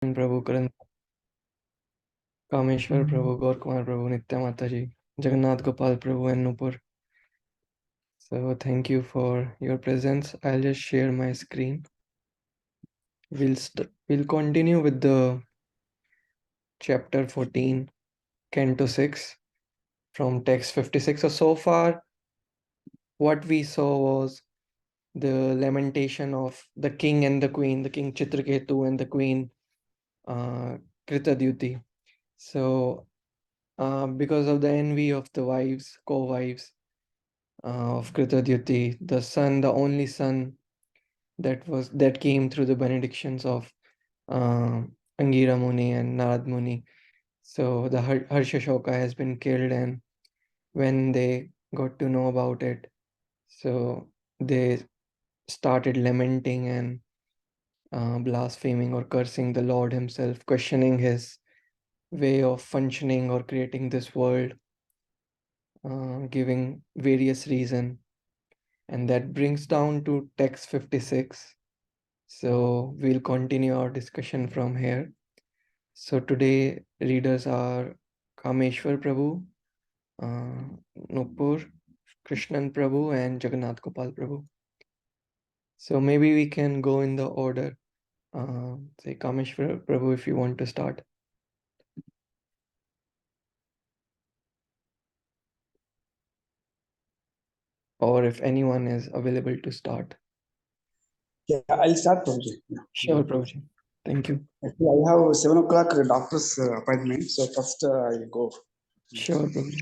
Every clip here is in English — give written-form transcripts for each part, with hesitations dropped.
प्रभु करण कामेश्वर प्रभु गौर कुमार प्रभु नित्या माता जी जगन्नाथ गोपाल प्रभु and Nupur. So thank you for your presence. I'll just share my screen. We'll continue with the chapter 14 canto 6 from text 56. So far what we saw was the lamentation of the king and the queen, the king Chitraketu and the queen Kritadyuti. So because of the envy of the wives, co-wives of Kritadyuti, the son, the only son that came through the benedictions of Angira Muni and Narad Muni. So the Harshashoka has been killed, and when they got to know about it, so they started lamenting and blaspheming or cursing the Lord himself, questioning his way of functioning or creating this world, giving various reasons. And that brings down to text 56. So we'll continue our discussion from here. So today readers are Kameshwar Prabhu, Nupur, Krishnan Prabhu and Jagannath Gopal Prabhu. So maybe we can go in the order. Say Kameshwar Prabhu if you want to start. Or if anyone is available to start. Yeah, I'll start, Prabhuji. Yeah. Sure, Prabhuji. Thank you. Actually, I have 7 o'clock doctor's appointment, so first I'll go. Sure, Prabhuji.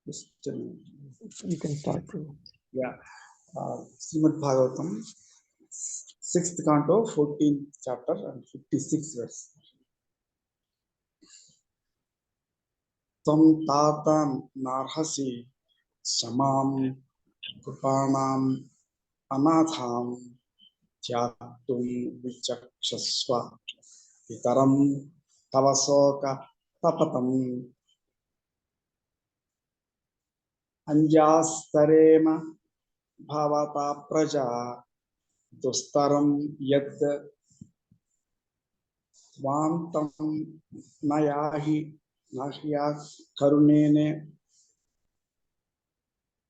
Just, You can start, Prabhu. yeah, Srimad Bhagavatam, 6th canto, 14th chapter, and 56th verse. Tam tata narhasi samam kupanam anatham tyatum vichakshasva itaram tavasoka tapatam anjastareem bhavata praja dustaram yad vantam nayahi nahya karunene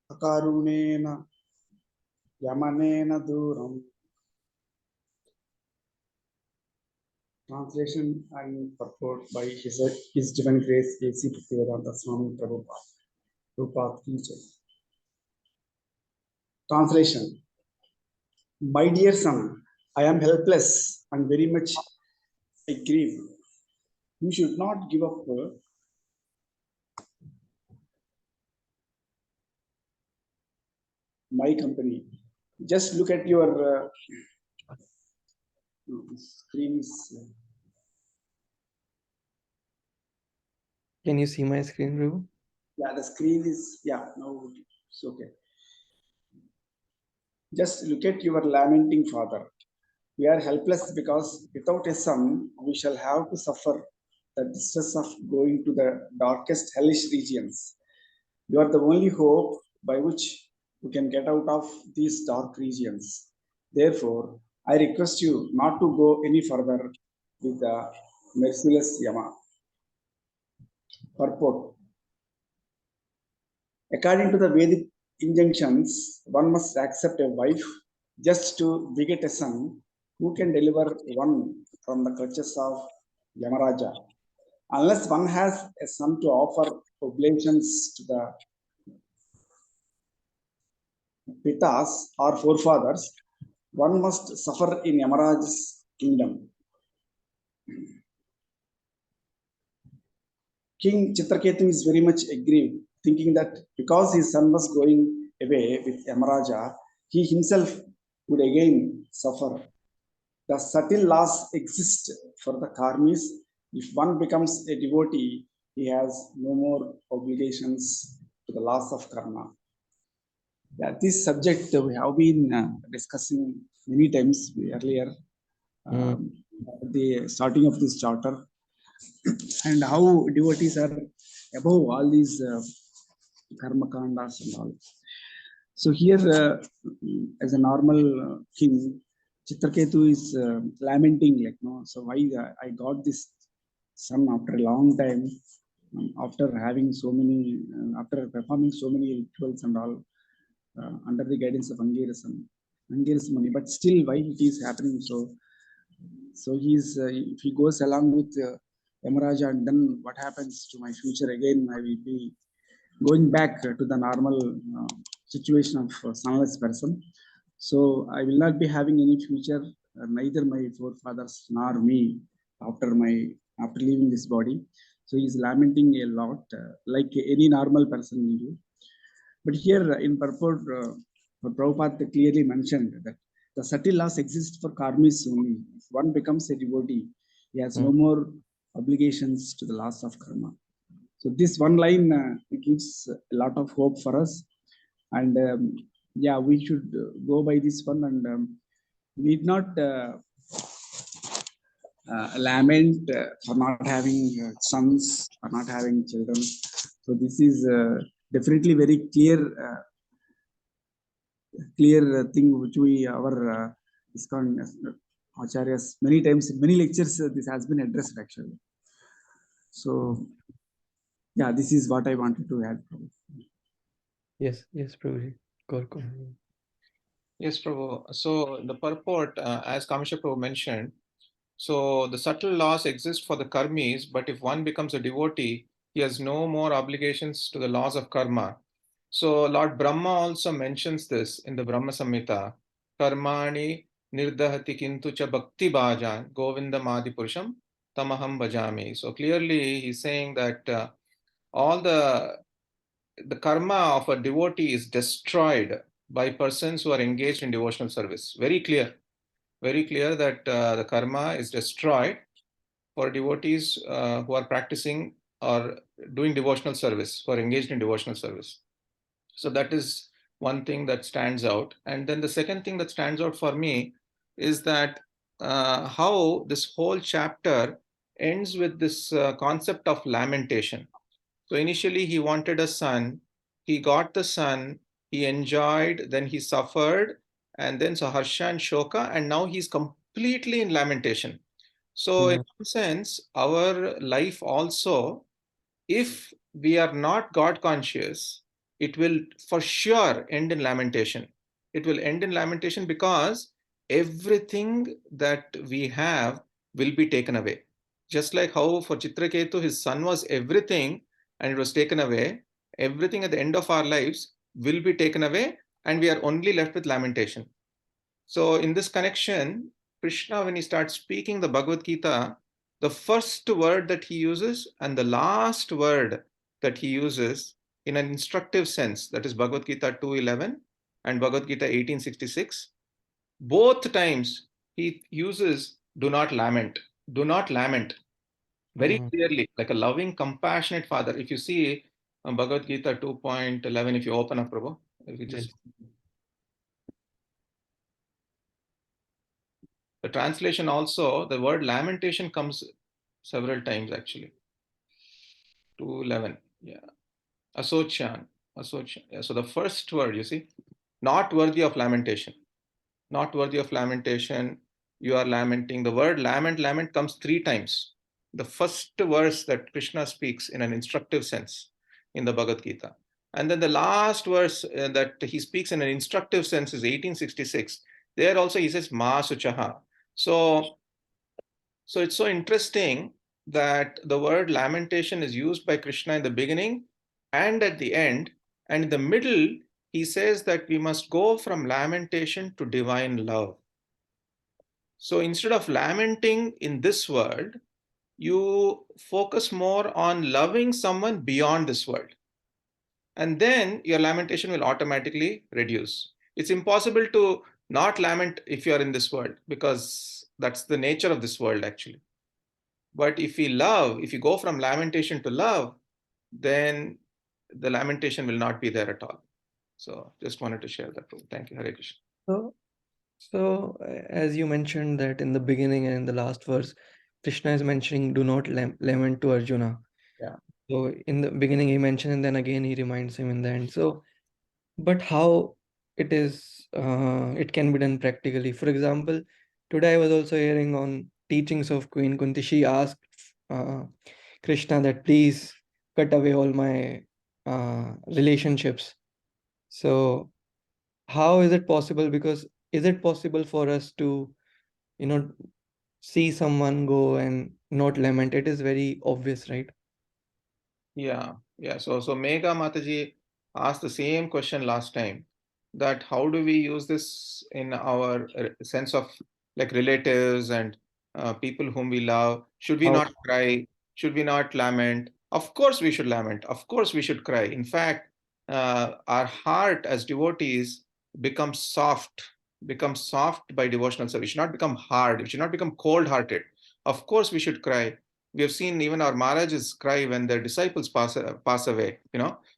akarunena yamanena duram. Translation and purport by His Divine Grace A.C. Bhaktivedanta Swami Prabhupada. Prabhupada teacher. Translation. My dear son, I am helpless and very much I grieve. You should not give up my company. Just look at your screen. Can you see my screen, Prabhu? Yeah, the screen is, yeah, no, it's okay. Just look at your lamenting father. We are helpless because without a son, we shall have to suffer the distress of going to the darkest hellish regions. You are the only hope by which we can get out of these dark regions. Therefore, I request you not to go any further with the merciless Yama. Purport. According to the Vedic injunctions, one must accept a wife just to beget a son who can deliver one from the clutches of Yamaraja. Unless one has a son to offer oblations to the Pitas or forefathers, one must suffer in Yamaraja's kingdom. King Chitraketu is very much aggrieved, thinking that because his son was going away with Yamaraja, he himself would again suffer. The subtle laws exist for the karmis. If one becomes a devotee, he has no more obligations to the laws of karma. Yeah, this subject we have been discussing many times earlier, the starting of this chapter, and how devotees are above all these karma kandas and all. So here, as a normal king, Chitraketu is lamenting, like, no, so why I got this son after a long time, after having so many, after performing so many rituals and all, under the guidance of Angirasmani, but still, why it is happening so? So he's if he goes along with Yamaraja, and then what happens to my future again? I will be going back to the normal situation of sunless person. So I will not be having any future, neither my forefathers nor me after leaving this body. So he's lamenting a lot, like any normal person will do. But here in purport, Prabhupada clearly mentioned that the subtle laws exist for karmis only. If one becomes a devotee, he has no more obligations to the laws of karma. So this one line gives a lot of hope for us, and yeah, we should go by this one, and need not lament for not having sons or not having children. So this is definitely very clear thing which we our ISKCON acharyas many times in many lectures this has been addressed actually. So yeah, this is what I wanted to add. Yes, Prabhuji. Go. Yes, Prabhu. So the purport, as Kamisha Prabhu mentioned, so the subtle laws exist for the karmis, but if one becomes a devotee, he has no more obligations to the laws of karma. So Lord Brahma also mentions this in the Brahma Samhita, Karmani nirdahati kintu cha bhakti bhajan govindam adi purusham tamaham bhajami. So clearly he's saying that all the karma of a devotee is destroyed by persons who are engaged in devotional service. Very clear that the karma is destroyed for devotees who are practicing or doing devotional service, who are engaged in devotional service. So that is one thing that stands out. And then the second thing that stands out for me is that how this whole chapter ends with this concept of lamentation. So initially he wanted a son, he got the son, he enjoyed, then he suffered, and then so Harsha and Shoka, and now he's completely in lamentation. So in some sense, our life also, if we are not God conscious, it will for sure end in lamentation. It will end in lamentation because everything that we have will be taken away. Just like how for Chitraketu, his son was everything and it was taken away, everything at the end of our lives will be taken away and we are only left with lamentation. So in this connection, Krishna, when he starts speaking the Bhagavad Gita, the first word that he uses and the last word that he uses in an instructive sense, that is Bhagavad Gita 2:11 and Bhagavad Gita 18:66, both times he uses do not lament, very clearly, like a loving, compassionate father. If you see Bhagavad Gita 2.11, if you open up, Prabhu, if you just... The translation also, the word lamentation comes several times actually. 2:11, yeah. Asochan. Yeah. So the first word, you see, not worthy of lamentation. Not worthy of lamentation. You are lamenting. The word lament comes 3 times. The first verse that Krishna speaks in an instructive sense in the Bhagavad Gita. And then the last verse that he speaks in an instructive sense is 1866. There also he says Ma Suchaha. So it's so interesting that the word lamentation is used by Krishna in the beginning and at the end, and in the middle, he says that we must go from lamentation to divine love. So instead of lamenting in this world, you focus more on loving someone beyond this world. And then your lamentation will automatically reduce. It's impossible to not lament if you are in this world because that's the nature of this world actually. But if we love, if you go from lamentation to love, then the lamentation will not be there at all. So just wanted to share that. Thank you, Hare Krishna. So as you mentioned that in the beginning and in the last verse, Krishna is mentioning do not lament to Arjuna. Yeah. So in the beginning he mentioned, and then again he reminds him in the end. So, but how it can be done practically. For example, today I was also hearing on teachings of Queen Kunti. She asked uh, Krishna that please cut away all my relationships. So how is it possible? Because is it possible for us to, you know, see someone go and not lament? It is very obvious, right? Yeah, yeah. So Megha Mataji asked the same question last time, that how do we use this in our sense of like relatives and people whom we love? Should we How? not cry? Should we not lament? Of course we should lament. Of course we should cry. In fact, our heart as devotees becomes soft by devotional service. It should not become hard. It should not become cold-hearted. Of course we should cry. We have seen even our Maharajas cry when their disciples pass away,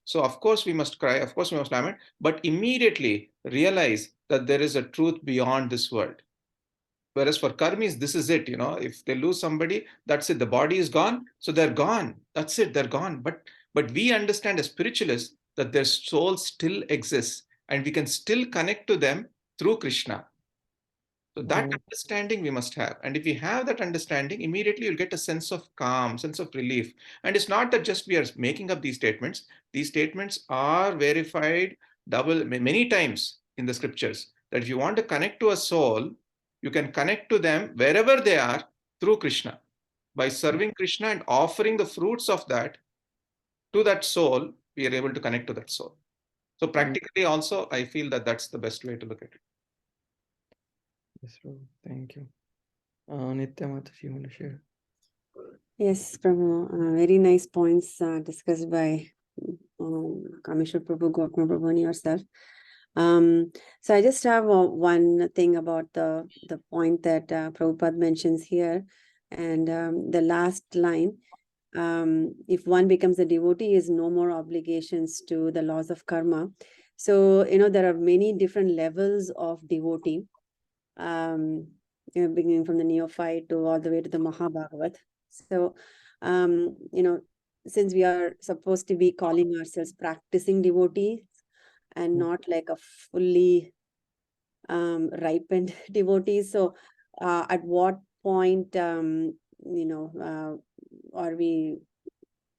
So of course we must cry, of course we must lament, but immediately realize that there is a truth beyond this world. Whereas for karmis, this is it, if they lose somebody, that's it. The body is gone, so they're gone. That's it, they're gone. But we understand as spiritualists that their soul still exists and we can still connect to them through Krishna. So that Mm, understanding we must have. And if we have that understanding, immediately you'll get a sense of calm, sense of relief. And it's not that just we are making up these statements. These statements are verified many times in the scriptures, that if you want to connect to a soul, you can connect to them wherever they are through Krishna. By serving Krishna and offering the fruits of that to that soul, we are able to connect to that soul. So practically also, I feel that that's the best way to look at it. yes, Prabhu. Thank you. Nitya Mataji, you want to share? Yes, Prabhu. Very nice points discussed by Kameshwar Prabhu, Gokma Prabhu, and yourself. So I just have one thing about the point that Prabhupada mentions here, and the last line. If one becomes a devotee, is no more obligations to the laws of karma. So there are many different levels of devotee, beginning from the neophyte to all the way to the Mahabhagavat. So, since we are supposed to be calling ourselves practicing devotees and not like a fully ripened devotees, so at what point, are we?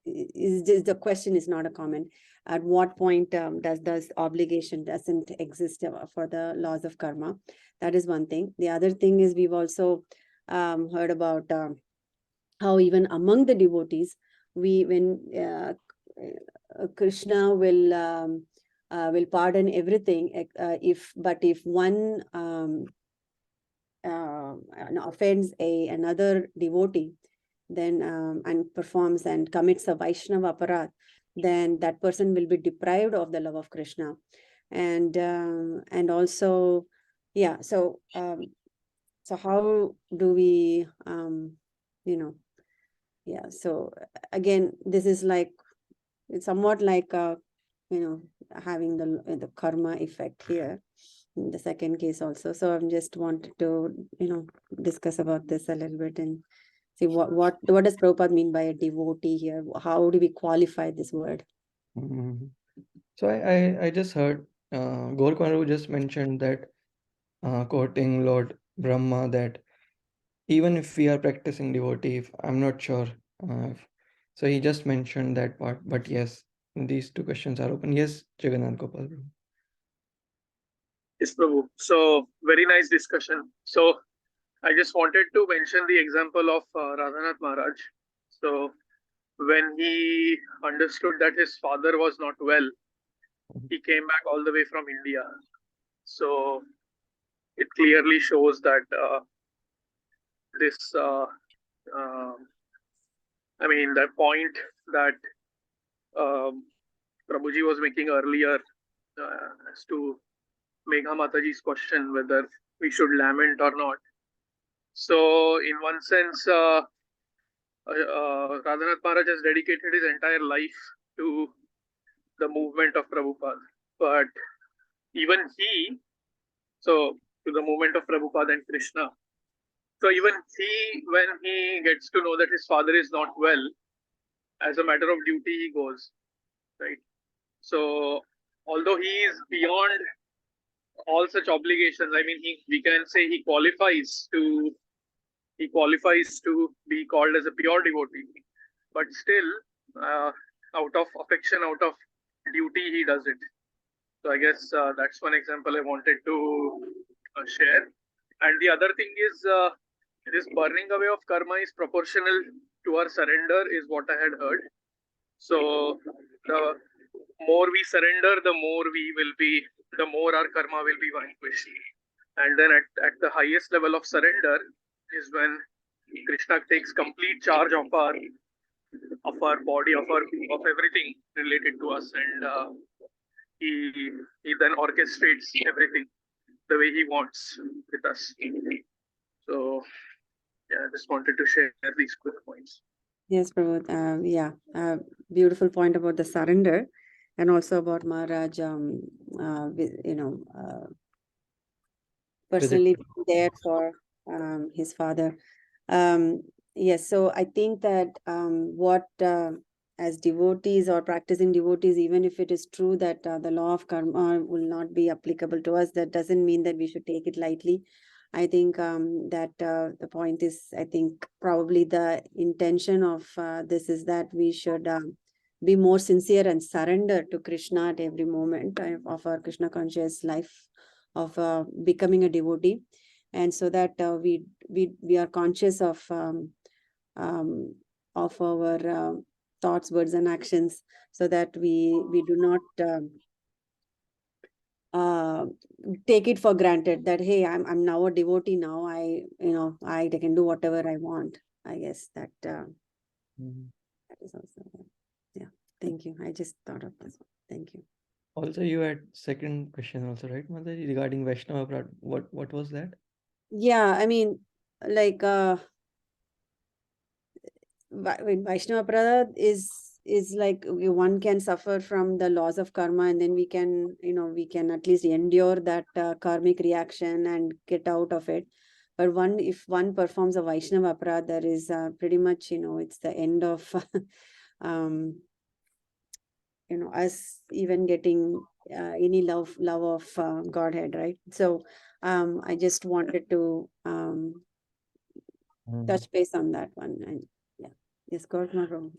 Is just the question is not a comment. At what point does this obligation doesn't exist for the laws of karma? That is one thing. The other thing is we've also heard about how even among the devotees, when Krishna will pardon everything, if one offends another devotee, then and performs and commits a Vaishnava aparadh, then that person will be deprived of the love of Krishna, and also, yeah. So how do we, yeah. So again, this is like, it's somewhat like having the karma effect here in the second case also. So I'm just wanted to discuss about this a little bit and see what does Prabhupada mean by a devotee here? How do we qualify this word? Mhm. So I just heard Gorkwaru just mentioned that quoting Lord Brahma, that even if we are practicing devotee, I'm not sure. So he just mentioned that part. But yes, these two questions are open. Yes, Jagannath Gopal. Prabhu. Yes, Prabhu. So, very nice discussion. So, I just wanted to mention the example of Radhanath Maharaj. So, when he understood that his father was not well, he came back all the way from India. So, it clearly shows that this, the point that Prabhuji was making earlier as to Megha Mataji's question whether we should lament or not. So, in one sense, Radhanath Maharaj has dedicated his entire life to the movement of Prabhupada. But even to the movement of Prabhupada and Krishna. So even when he gets to know that his father is not well, as a matter of duty, he goes, right? So, although he is beyond all such obligations, I mean, we can say he qualifies to be called as a pure devotee, but still, out of affection, out of duty, he does it. So I guess that's one example I wanted to share. And the other thing is this burning away of karma is proportional to our surrender, is what I had heard. So the more we surrender, the more our karma will be vanquished. And then at the highest level of surrender is when Krishna takes complete charge of our body, of everything related to us, and he then orchestrates everything the way he wants with us. So yeah, I just wanted to share these quick points. Yes, Prabhu. Beautiful point about the surrender, and also about Maharaj. Personally being there for his father. Yes, so I think that as devotees or practicing devotees, even if it is true that the law of karma will not be applicable to us, that doesn't mean that we should take it lightly. I think that the point is, I think probably the intention of this is that we should be more sincere and surrender to Krishna at every moment of our Krishna conscious life, of becoming a devotee, and so that we are conscious of our thoughts, words, and actions, so that we do not take it for granted that, hey, I'm now a devotee, now I can do whatever I want. I guess that that is also, yeah. Thank you. I just thought of this one. Thank you. Also, you had second question also, right, Mataji, regarding Vaishnava Aparad. What was that? Yeah, I mean, like Vaishnava Aparad is like one can suffer from the laws of karma, and then we can at least endure that karmic reaction and get out of it. But if one performs a Vaishnava Aparad, there is pretty much, it's the end of us even getting any love of Godhead, right? So I just wanted to touch base on that one. And yeah, yes, Gautama Prabhu.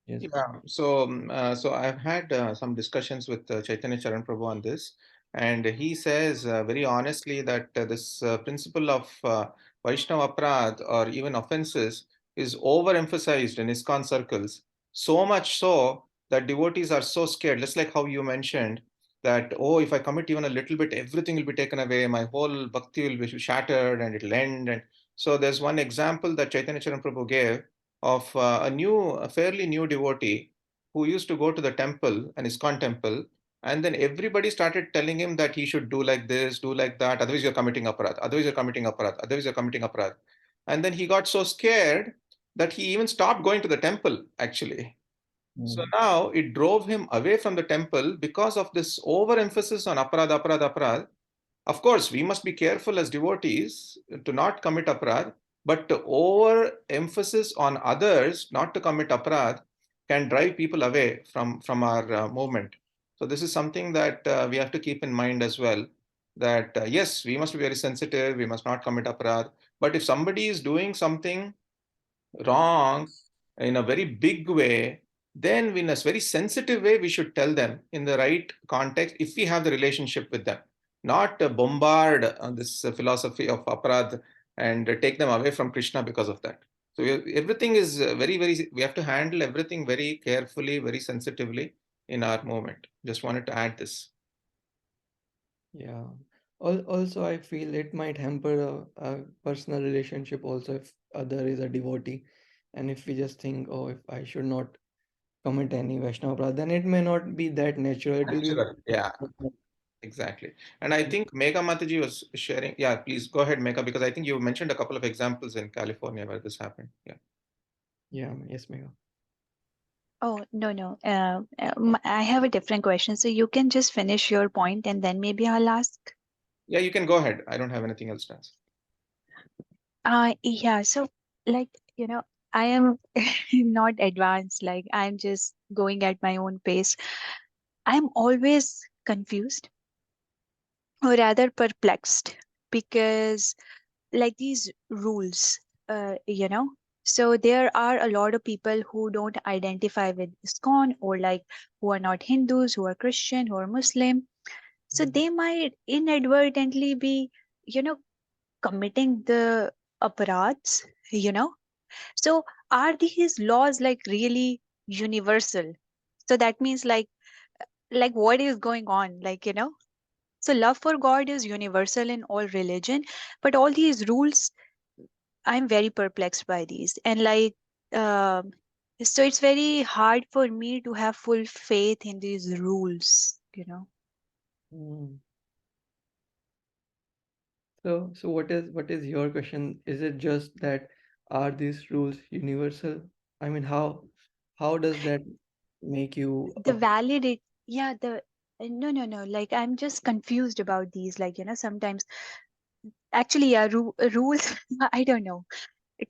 Yes. Yeah, so I've had some discussions with Chaitanya Charan Prabhu on this, and he says very honestly that this principle of Vaishnava Aparad or even offenses is overemphasized in ISKCON circles, so much so that devotees are so scared, just like how you mentioned that, oh, if I commit even a little bit, everything will be taken away, my whole bhakti will be shattered and it'll end. And so there's one example that Chaitanya Charan Prabhu gave of a fairly new devotee who used to go to the temple, an ISKCON temple, and then everybody started telling him that he should do like this, do like that, otherwise you're committing aparadh, otherwise you're committing aparadh, otherwise you're committing aparadh. And then he got so scared that he even stopped going to the temple, actually. So now it drove him away from the temple because of this overemphasis on aparadh, aparadh, aparadh. Of course, we must be careful as devotees to not commit aparadh, but the overemphasis on others not to commit aparadh can drive people away from our movement. So this is something that we have to keep in mind as well, that yes, we must be very sensitive, we must not commit aparadh, but if somebody is doing something wrong in a very big way, then in a very sensitive way, we should tell them in the right context if we have the relationship with them, not bombard this philosophy of aparadh and take them away from Krishna because of that. So everything is we have to handle everything very carefully, very sensitively in our movement. Just wanted to add this. Yeah. Also, I feel it might hamper a personal relationship also if other is a devotee. And if we just think, oh, if I should not commit any Vaishnava Aparadh, then it may not be that natural. It will be. Yeah. Exactly. And I think Megha Mataji was sharing. Yeah, please go ahead, Megha, because I think you mentioned a couple of examples in California where this happened. Yeah. Yeah, yes, Megha. Oh, no. I have a different question. So you can just finish your point and then maybe I'll ask. Yeah, you can go ahead. I don't have anything else to answer. Yeah, so like, I am not advanced, like I'm just going at my own pace. I'm always confused, or rather perplexed, because like these rules, so there are a lot of people who don't identify with ISKCON, or like who are not Hindus, who are Christian, who are Muslim. So they might inadvertently be, committing the aparads, you know. So are these laws like really universal? So that means like what is going on? So love for God is universal in all religion, but all these rules, I'm very perplexed by these. And um so it's very hard for me to have full faith in these rules. Mm. So what is your question? Is it just that are these rules universal? I mean, how does that make you The validity, yeah, the no, like I'm just confused about these, sometimes actually, yeah, rules. I don't know,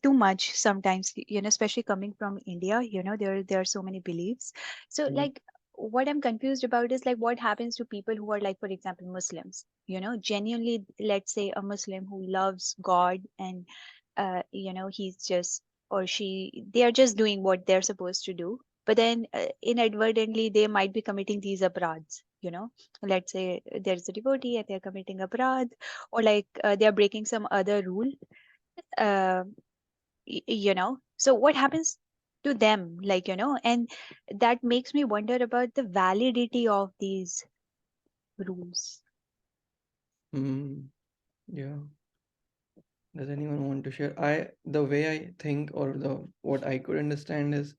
too much sometimes, especially coming from India, there are so many beliefs. So Mm, like what I'm confused about is like what happens to people who are like, for example, Muslims, genuinely, let's say a Muslim who loves God, and he's just, or she, they are just doing what they're supposed to do, but then inadvertently they might be committing these aparads, let's say there's a devotee and they're committing aparad, or like they're breaking some other rule, uh, so what happens to them, and that makes me wonder about the validity of these rules. mm, yeah. Does anyone want to share? The way I think, or the what I could understand is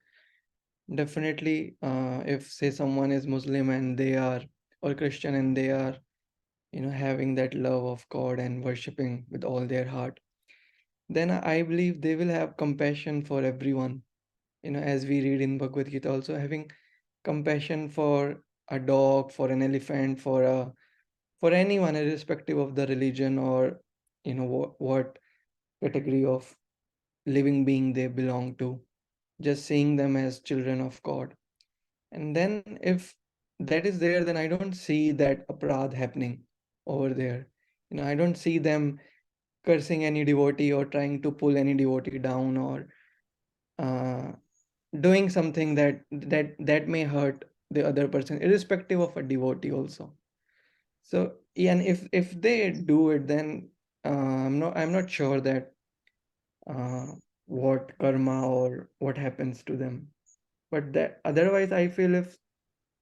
definitely, if say someone is Muslim and they are, or Christian and they are, having that love of God and worshiping with all their heart, then I believe they will have compassion for everyone. As we read in Bhagavad Gita, also having compassion for a dog, for an elephant, for anyone, irrespective of the religion, or what category of living being they belong to, just seeing them as children of God. And then if that is there, then I don't see that aparadh happening over there. I don't see them cursing any devotee or trying to pull any devotee down, or uh, doing something that may hurt the other person, irrespective of a devotee also. So yeah, and if they do it, then I'm not sure that uh, what karma or what happens to them. But that otherwise, I feel, if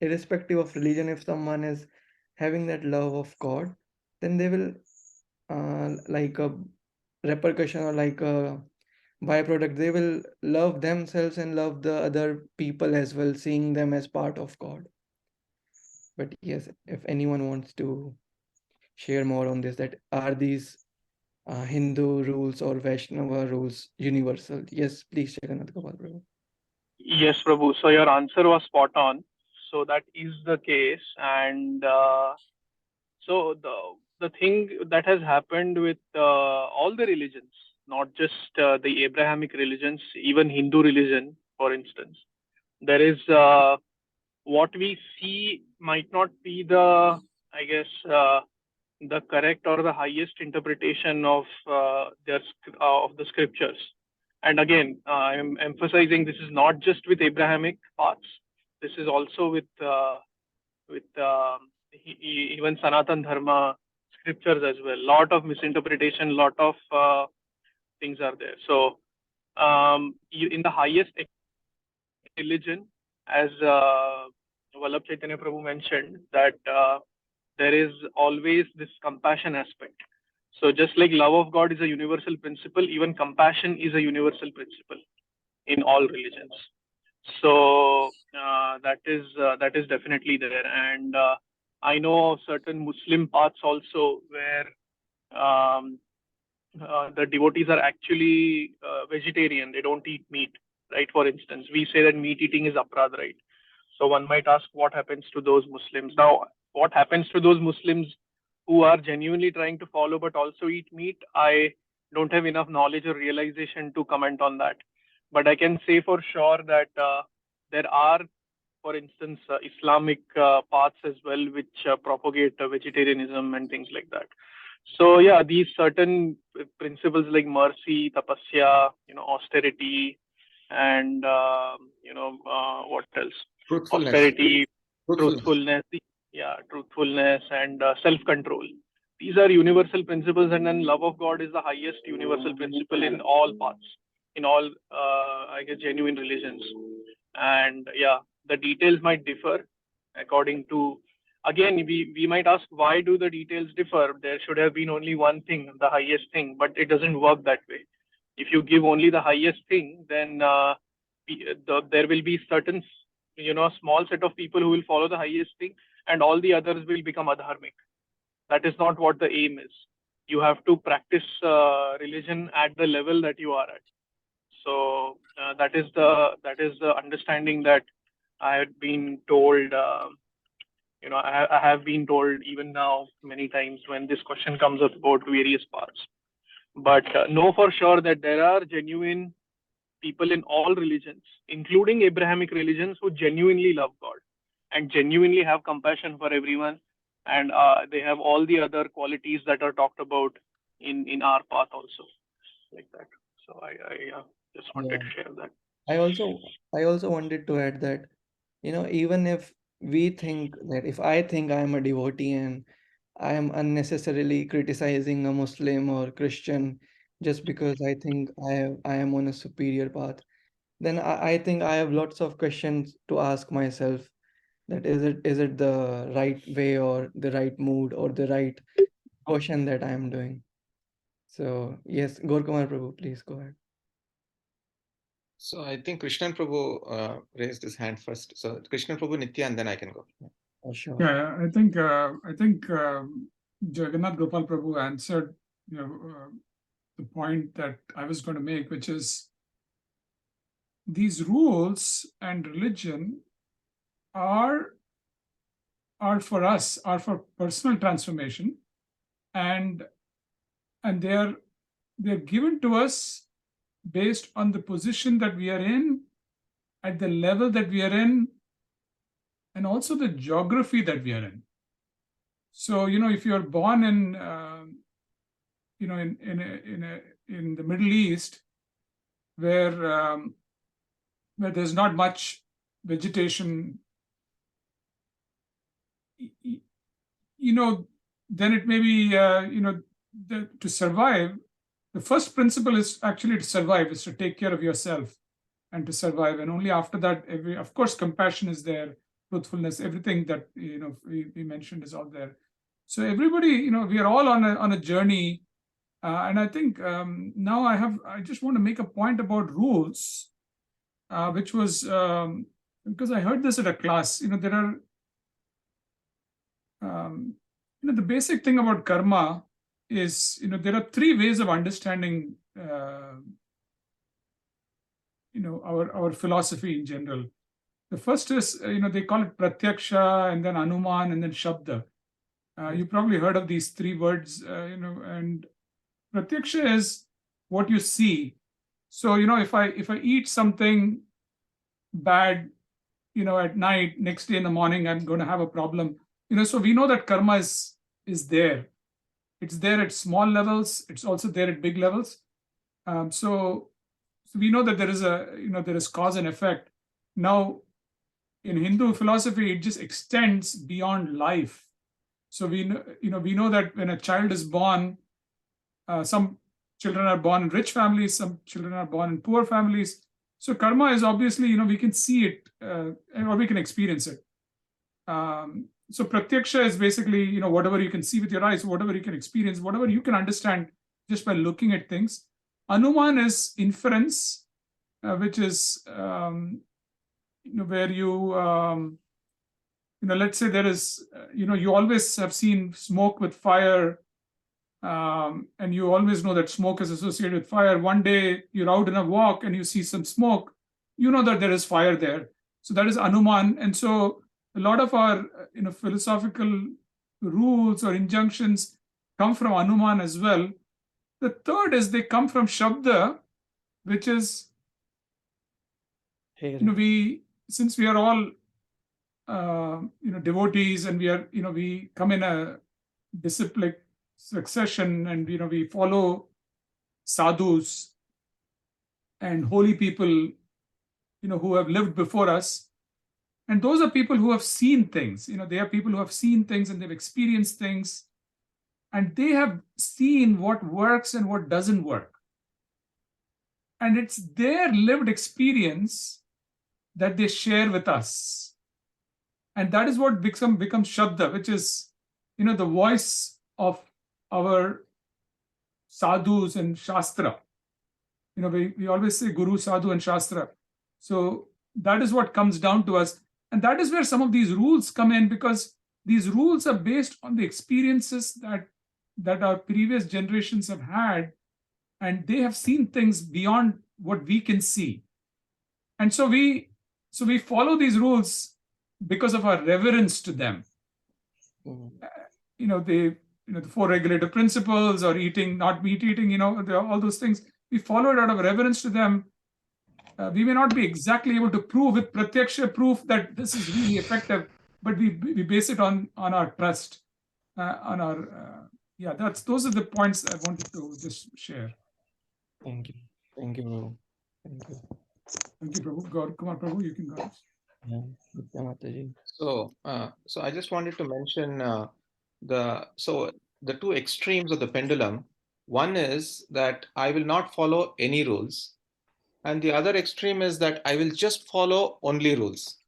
irrespective of religion, if someone is having that love of God, then they will, like a repercussion or like a byproduct, they will love themselves and love the other people as well, seeing them as part of God. But yes, if anyone wants to share more on this, that are these Hindu rules or Vaishnava rules universal? Yes, please, Jagannath Gopal Prabhu. Yes, Prabhu. So your answer was spot on. So that is the case, and so the thing that has happened with all the religions, not just the Abrahamic religions, even Hindu religion, for instance, there is what we see might not be the, I guess, the correct or the highest interpretation of of the scriptures. And again, I'm emphasizing this is not just with Abrahamic paths. This is also with even Sanatan Dharma scriptures as well. Lot of misinterpretation, lot of things are there. So in the highest religion, as Vallabh Chaitanya Prabhu mentioned, that there is always this compassion aspect. So just like love of God is a universal principle, even compassion is a universal principle in all religions. So that is definitely there, and I know of certain Muslim paths also where um, the devotees are actually vegetarian; they don't eat meat, right? For instance, we say that meat eating is aparad, right? So one might ask, what happens to those Muslims? Now, what happens to those Muslims who are genuinely trying to follow but also eat meat? I don't have enough knowledge or realization to comment on that. but I can say for sure that there are, for instance, Islamic paths as well, which propagate vegetarianism and things like that. So yeah, these certain principles like mercy, tapasya, austerity, and what else? Truthfulness. Austerity, Truthfulness. truthfulness, and self-control. These are universal principles, and then love of God is the highest universal principle in all paths, in all, I guess, genuine religions. And yeah, the details might differ according to. Again, we might ask, why do the details differ? There should have been only one thing, the highest thing, but it doesn't work that way. If you give only the highest thing, then there will be certain, small set of people who will follow the highest thing, and all the others will become adharmic. That is not what the aim is. You have to practice religion at the level that you are at. So that is the understanding that I had been told. I have been told even now many times when this question comes up about various paths. But know for sure that there are genuine people in all religions, including Abrahamic religions, who genuinely love God and genuinely have compassion for everyone, and they have all the other qualities that are talked about in our path also, like that. So I just wanted to share that. I also wanted to add that, even if we think that, if I think I am a devotee and I am unnecessarily criticizing a Muslim or Christian just because I think I am on a superior path, then I think I have lots of questions to ask myself, that is it the right way or the right mood or the right question that I am doing. So yes, Gaurakumar Prabhu, please go ahead. So I think Krishnan Prabhu raised his hand first. So Krishnan Prabhu, Nitya, and then I can go. Oh, sure. Yeah, I think Jagannath Gopal Prabhu answered the point that I was going to make, which is these rules and religion are for us, are for personal transformation, and they're given to us based on the position that we are in, at the level that we are in, and also the geography that we are in. So, if you're born in, in the Middle East, where there's not much vegetation, then it may be, to survive, the first principle is actually to survive, is to take care of yourself and to survive. And only after that, of course, compassion is there, truthfulness, everything that, we mentioned is all there. So everybody, we are all on a journey. And I think now I just want to make a point about rules, which was, because I heard this at a class, there are, the basic thing about karma is, there are three ways of understanding, our philosophy in general. The first is, they call it pratyaksha, and then anuman, and then shabda. You probably heard of these three words, and pratyaksha is what you see. So, if I eat something bad, at night, next day in the morning, I'm going to have a problem. So we know that karma is there. It's there at small levels. It's also there at big levels. So we know that there is cause and effect. Now, in Hindu philosophy, it just extends beyond life. So we know that when a child is born, some children are born in rich families, some children are born in poor families. So karma is obviously, we can see it, or we can experience it. So pratyaksha is basically, whatever you can see with your eyes, whatever you can experience, whatever you can understand just by looking at things. Anuman is inference, which is, where you, let's say there is, you always have seen smoke with fire, and you always know that smoke is associated with fire. One day you're out in a walk and you see some smoke, you know that there is fire there. So that is Anuman. And so a lot of our philosophical rules or injunctions come from Anuman as well. The third is they come from Shabda, which is since we are all devotees, and we come in a disciplic succession, and we follow sadhus and holy people who have lived before us, and those are people who have seen things. They are people who have seen things, and they've experienced things, and they have seen what works and what doesn't work, and it's their lived experience that they share with us, and that is what becomes Shabda, which is the voice of our sadhus and Shastra. We always say Guru, Sadhu, and Shastra. So that is what comes down to us, and that is where some of these rules come in, because these rules are based on the experiences that our previous generations have had, and they have seen things beyond what we can see, and so we follow these rules because of our reverence to them. The 4 regulative principles, or eating, not meat eating, all those things. We follow it out of reverence to them. We may not be exactly able to prove with pratyaksha proof that this is really effective, but we base it on our trust, on our those are the points I wanted to just share. Thank you, Prabhu. Thank you. Thank you, Prabhu. God, Kumar Prabhu, you can go. Yeah, Nitya Mataji. So I just wanted to mention the 2 extremes of the pendulum. One is that I will not follow any rules, and the other extreme is that I will just follow only rules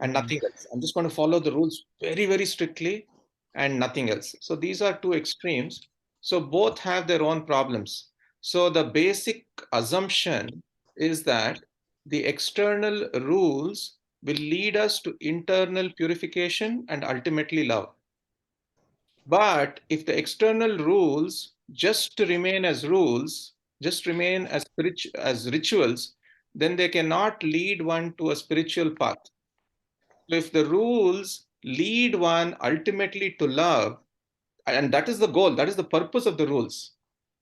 and nothing else. I'm just going to follow the rules very, very strictly and nothing else. So these are 2 extremes. So both have their own problems. So the basic assumption is that the external rules will lead us to internal purification and ultimately love. But if the external rules just remain as rules, just remain as rituals, then they cannot lead one to a spiritual path. So if the rules lead one ultimately to love, and that is the goal, that is the purpose of the rules.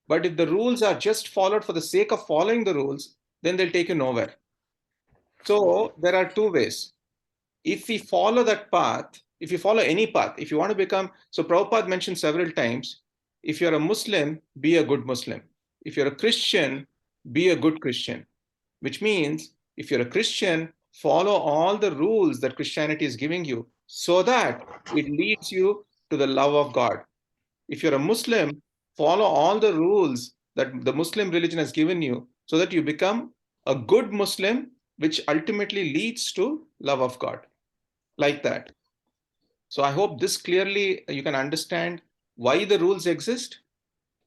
But if the rules are just followed for the sake of following the rules, then they'll take you nowhere. So there are 2 ways. If we follow that path, if you follow any path, if you want to become, so Prabhupada mentioned several times, if you're a Muslim, be a good Muslim. If you're a Christian, be a good Christian. Which means if you're a Christian, follow all the rules that Christianity is giving you so that it leads you to the love of God. If you're a Muslim, follow all the rules that the Muslim religion has given you so that you become a good Muslim, which ultimately leads to love of God. Like that. So I hope this clearly you can understand why the rules exist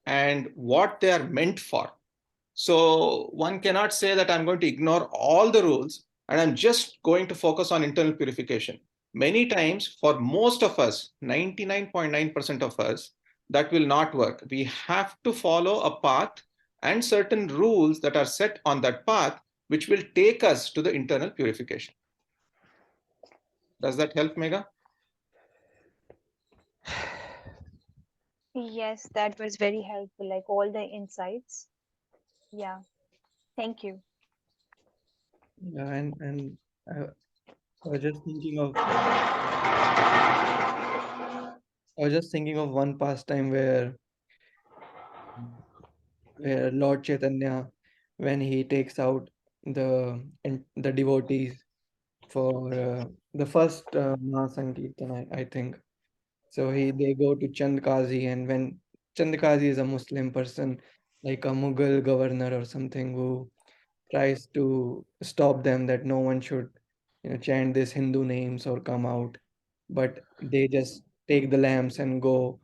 and what they are meant for. So one cannot say that I'm going to ignore all the rules and I'm just going to focus on internal purification. Many times, for most of us, 99.9% of us, that will not work. We have to follow a path and certain rules that are set on that path, which will take us to the internal purification. Does that help, Megha? Yes, that was very helpful, like all the insights. Yeah, thank you. Yeah, and I was just thinking of one pastime where Lord Chaitanya, when he takes out the devotees for the first Mahasankirtan, I think. So they go to Chandkazi, and when Chandkazi is a Muslim person, like a Mughal governor or something, who tries to stop them that no one should, chant these Hindu names or come out, but they just take the lamps and go.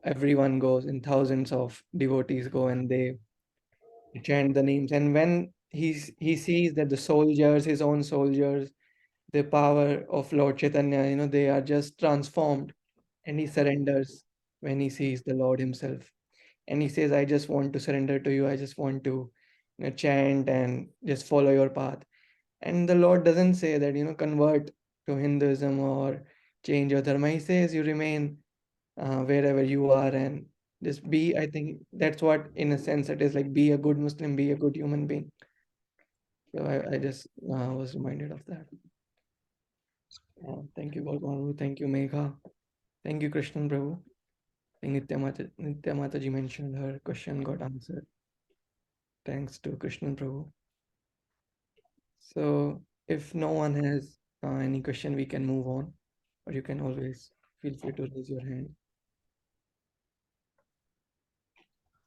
Everyone goes, and thousands of devotees go, and they chant the names. And when he sees that the soldiers, his own soldiers, the power of Lord Chaitanya, they are just transformed, and he surrenders when he sees the Lord himself. And he says, I just want to surrender to you. I just want to, chant and just follow your path. And the Lord doesn't say that, convert to Hinduism or change your dharma. He says you remain wherever you are and just be. I think that's what, in a sense, it is like, be a good Muslim, be a good human being. So I just was reminded of that. Thank you, Balbalu. Thank you, Megha. Thank you, Krishnan Prabhu. I think Nitya Mataji mentioned her question got answered. Thanks to Krishnan Prabhu. So if no one has any question, we can move on, or you can always feel free to raise your hand.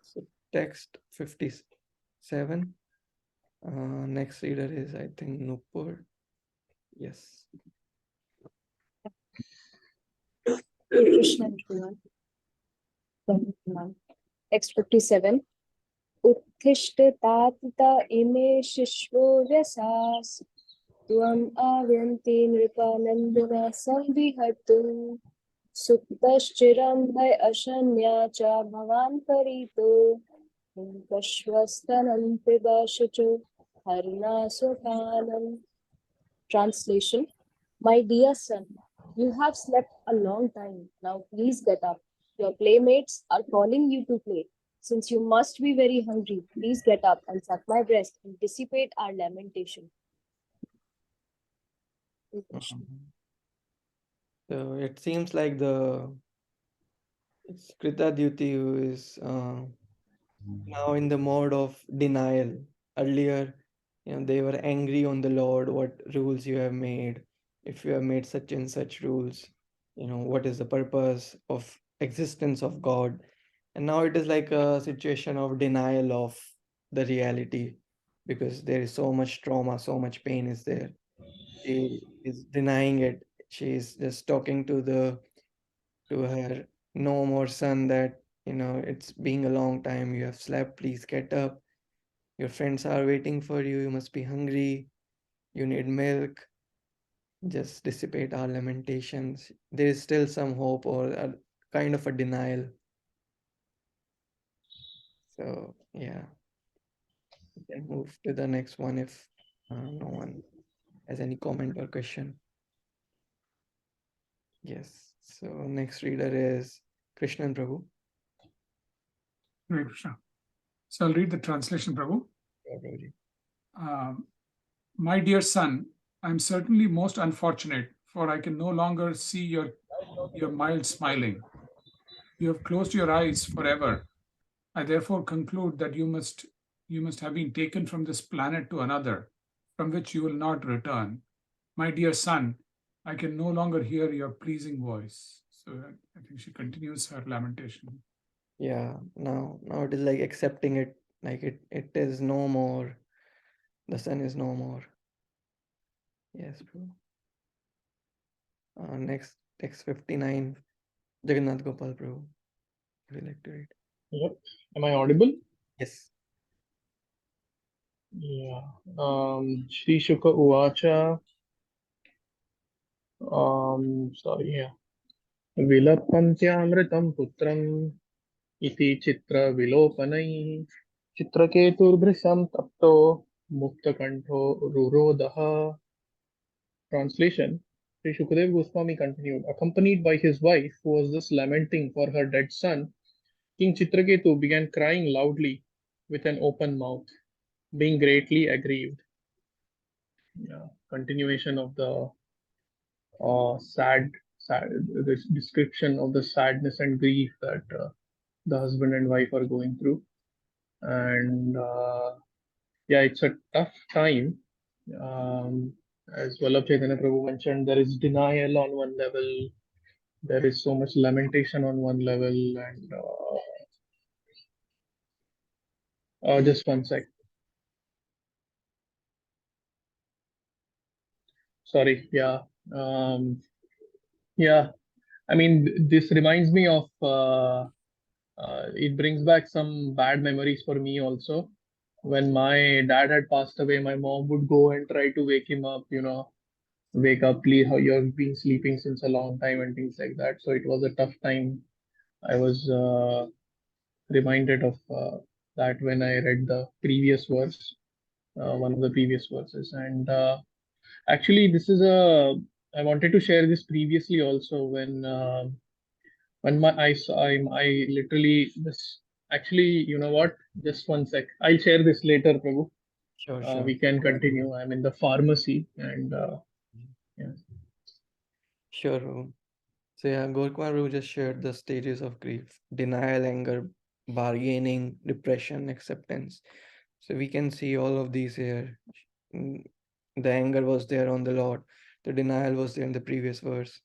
So text 57. Next reader is, I think, Nupur. Yes. Krishna Text 57. Uttishtatatita ime shishvo vyasas Tvam avyanti nripanandana sambhihatu Suktaschiram bhai ashanya cha bhavan parito Kashvastanam pibashacho harna sukhanam. Translation. My dear son, you have slept a long time. Now please get up. Your playmates are calling you to play. Since you must be very hungry, please get up and suck my breast and dissipate our lamentation. So it seems like it's Krita Duty who is now in the mode of denial. Earlier, they were angry on the Lord, what rules you have made, if you have made such and such rules, what is the purpose of existence of God. And now it is like a situation of denial of the reality, because there is so much trauma, so much pain is there. She is denying it. She is just talking to her no more son that it's been a long time, you have slept, please get up, your friends are waiting for you, you must be hungry, you need milk, just dissipate our lamentations. There is still some hope, or a kind of a denial. So yeah, we can move to the next one if no one has any comment or question. Yes, so next reader is Krishnan Prabhu. Hare Krishna. So I'll read the translation, Prabhu. Yeah, Prabhuji. My dear son, I'm certainly most unfortunate, for I can no longer see your mild smiling. You have closed your eyes forever. I therefore conclude that you must have been taken from this planet to another, from which you will not return. My dear son, I can no longer hear your pleasing voice. So I think she continues her lamentation. Yeah, now it is like accepting it, like it is no more. The sun is no more. Yes, bro. Next, text 59, Jagannath Gopal Prabhu. Would you like to read? Yep. Am I audible? Yes. Yeah. Shri Shuka Uvacha. Sorry, yeah. Vilapantyamritam putram iti chitra vilopanai chitraketurbrisam tapto muktakanto rurodaha. Translation. Sri Shukadev Goswami continued, accompanied by his wife, who was thus lamenting for her dead son, King Chitraketu began crying loudly with an open mouth, being greatly aggrieved. Yeah, continuation of the sad this description of the sadness and grief that the husband and wife are going through. And yeah, it's a tough time. As Vallabh Chaitanya Prabhu mentioned, there is denial on one level, there is so much lamentation on one level, and just one sec. Sorry, yeah. Yeah, I mean, this reminds me of, it brings back some bad memories for me also. When my dad had passed away, my mom would go and try to wake him up, wake up, please, how you've been sleeping since a long time and things like that. So it was a tough time. I was reminded of that when I read the previous verse, one of the previous verses. And actually, I wanted to share this previously also when I literally this actually, you know what? Just one sec. I'll share this later, Prabhu. Sure, sure. we can continue. I'm in the pharmacy, and yeah. Sure. So yeah, Gorkwaru just shared the stages of grief: denial, anger, bargaining, depression, acceptance. So we can see all of these here. Mm, The anger was there on the Lord. The denial was there in the previous verse.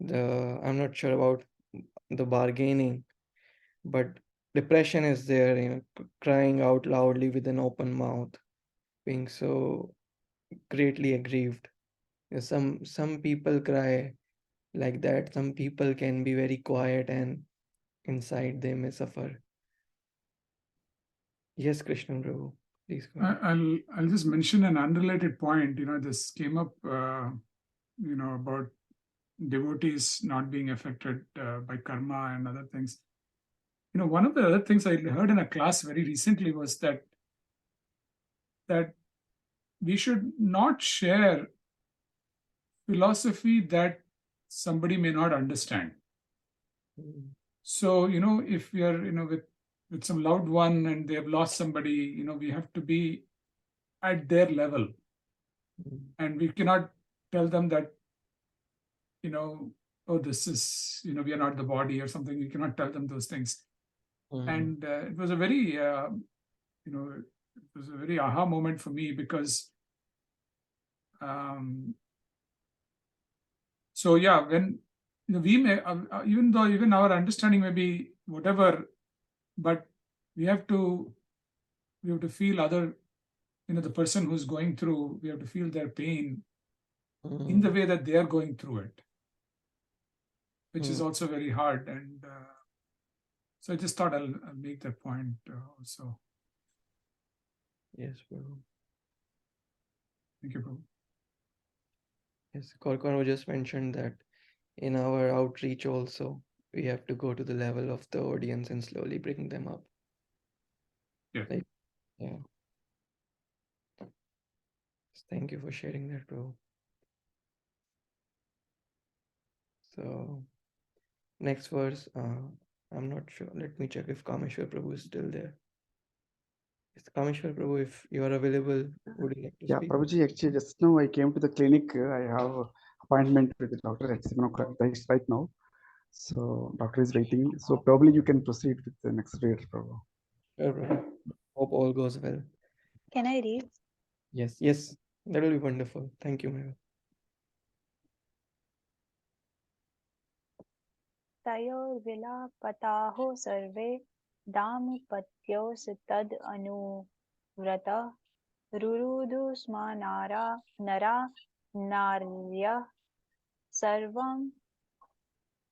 I'm not sure about the bargaining, but depression is there, crying out loudly with an open mouth, being so greatly aggrieved. Some people cry like that. Some people can be very quiet and inside they may suffer. Yes, Krishnan Prabhu, please go ahead. I'll just mention an unrelated point. This came up, about devotees not being affected by karma and other things. One of the other things I heard in a class very recently was that we should not share philosophy that somebody may not understand. Mm, So, if we are, with some loved one and they have lost somebody, we have to be at their level, mm, and we cannot tell them that, oh, this is, we are not the body or something. We cannot tell them those things. mm, And it was a very, aha moment for me, because so yeah, when we may, even though even our understanding may be whatever, but we have to feel other, the person who's going through, we have to feel their pain in the mm, way that they are going through it, which is mm. also very hard. And so I just thought I'll make that point also. Yes, Prabhu. Thank you, Prabhu. Yes, Korkwan just mentioned that in our outreach also, we have to go to the level of the audience and slowly bring them up. Yeah. Yeah. Thank you for sharing that, bro. So, next verse, I'm not sure. Let me check if Kameshwar Prabhu is still there. Is Kameshwar Prabhu, if you are available, would you like to Yeah, speak? Prabhuji, actually, just now I came to the clinic. I have appointment with the doctor at 7 o'clock right now. So doctor is waiting. So probably you can proceed with the next reader, Prabhu. Sure, Prabhu. Hope all goes well. Can I read? Yes, yes, that will be wonderful. Thank you, Mehul. तयोर्विलापताहो सर्वे दाम्पत्योस्तद् अनुव्रतः रुरुदुस्मानारा नरा नार्यः सर्वम्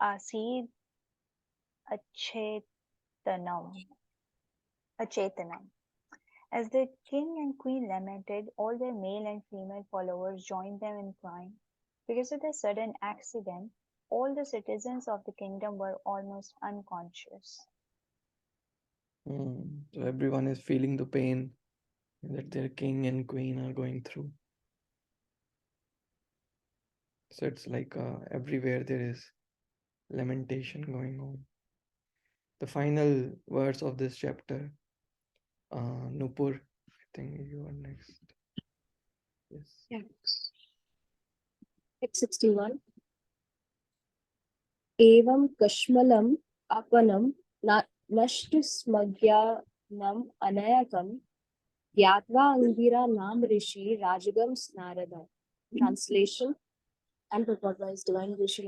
आसीद् अचेतनम्. As the king and queen lamented, all their male and female followers joined them in crying. Because of the sudden accident, all the citizens of the kingdom were almost unconscious. So everyone is feeling the pain that their king and queen are going through. So it's like everywhere there is lamentation going on. The final verse of this chapter, Nupur, I think you are next. Yes. Yeah. It's 61. Evam kashmalam apanam nashtu smagyanam anayakam Yatva Angira Nam Rishi Rajagam Snarada. Translation and purport by His Divine Rishi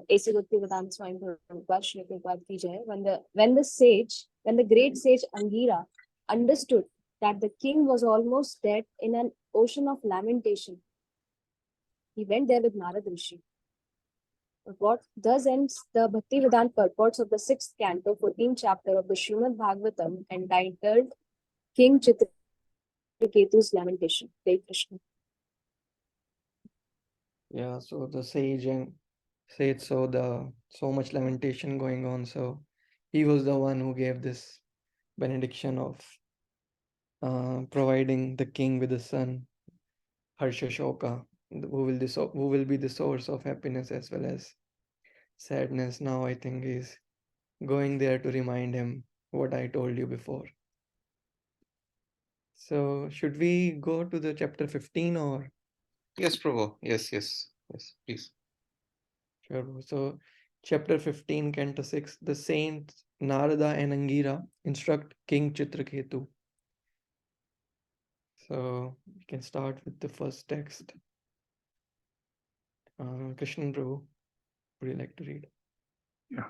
A.C. Bhaktivedanta Swami Prabhupada Shri Prabhupada Ki Jai. When the great sage Angira understood that the king was almost dead in an ocean of lamentation, he went there with Narad Rishi. Thus ends the Bhaktivedanta purports of the 6th canto, 14th chapter of the Srimad Bhagavatam, entitled King Chitraketu's Lamentation. Jai Krishna. Yeah, so the sage and sage saw so much lamentation going on. So he was the one who gave this benediction of providing the king with a son, Harsha Shoka, who will be the source of happiness as well as sadness. Now I think he's going there to remind him what I told you before. So should we go to the chapter 15 or? Yes, Prabhu. Yes, yes, yes, please. Sure. So chapter 15, Canto 6, the saints Narada and Angira instruct King Chitraketu. So we can start with the first text. Krishnan Prabhu, would you like to read? Yeah.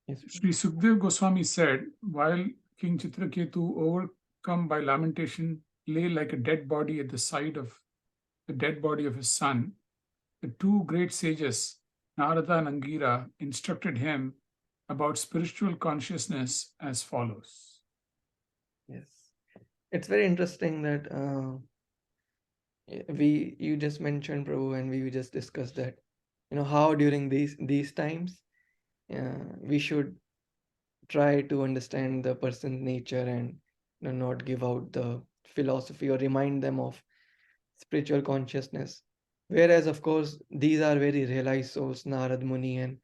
Yes. Sri Sukhdev Goswami said, while King Chitraketu, overcome by lamentation, lay like a dead body at the side of the dead body of his son, the two great sages, Narada and Angira, instructed him about spiritual consciousness as follows. Yes. It's very interesting that you just mentioned, Prabhu, and we just discussed that, how during these times we should try to understand the person's nature and not give out the philosophy or remind them of spiritual consciousness. Whereas, of course, these are very realized souls, Narad Muni and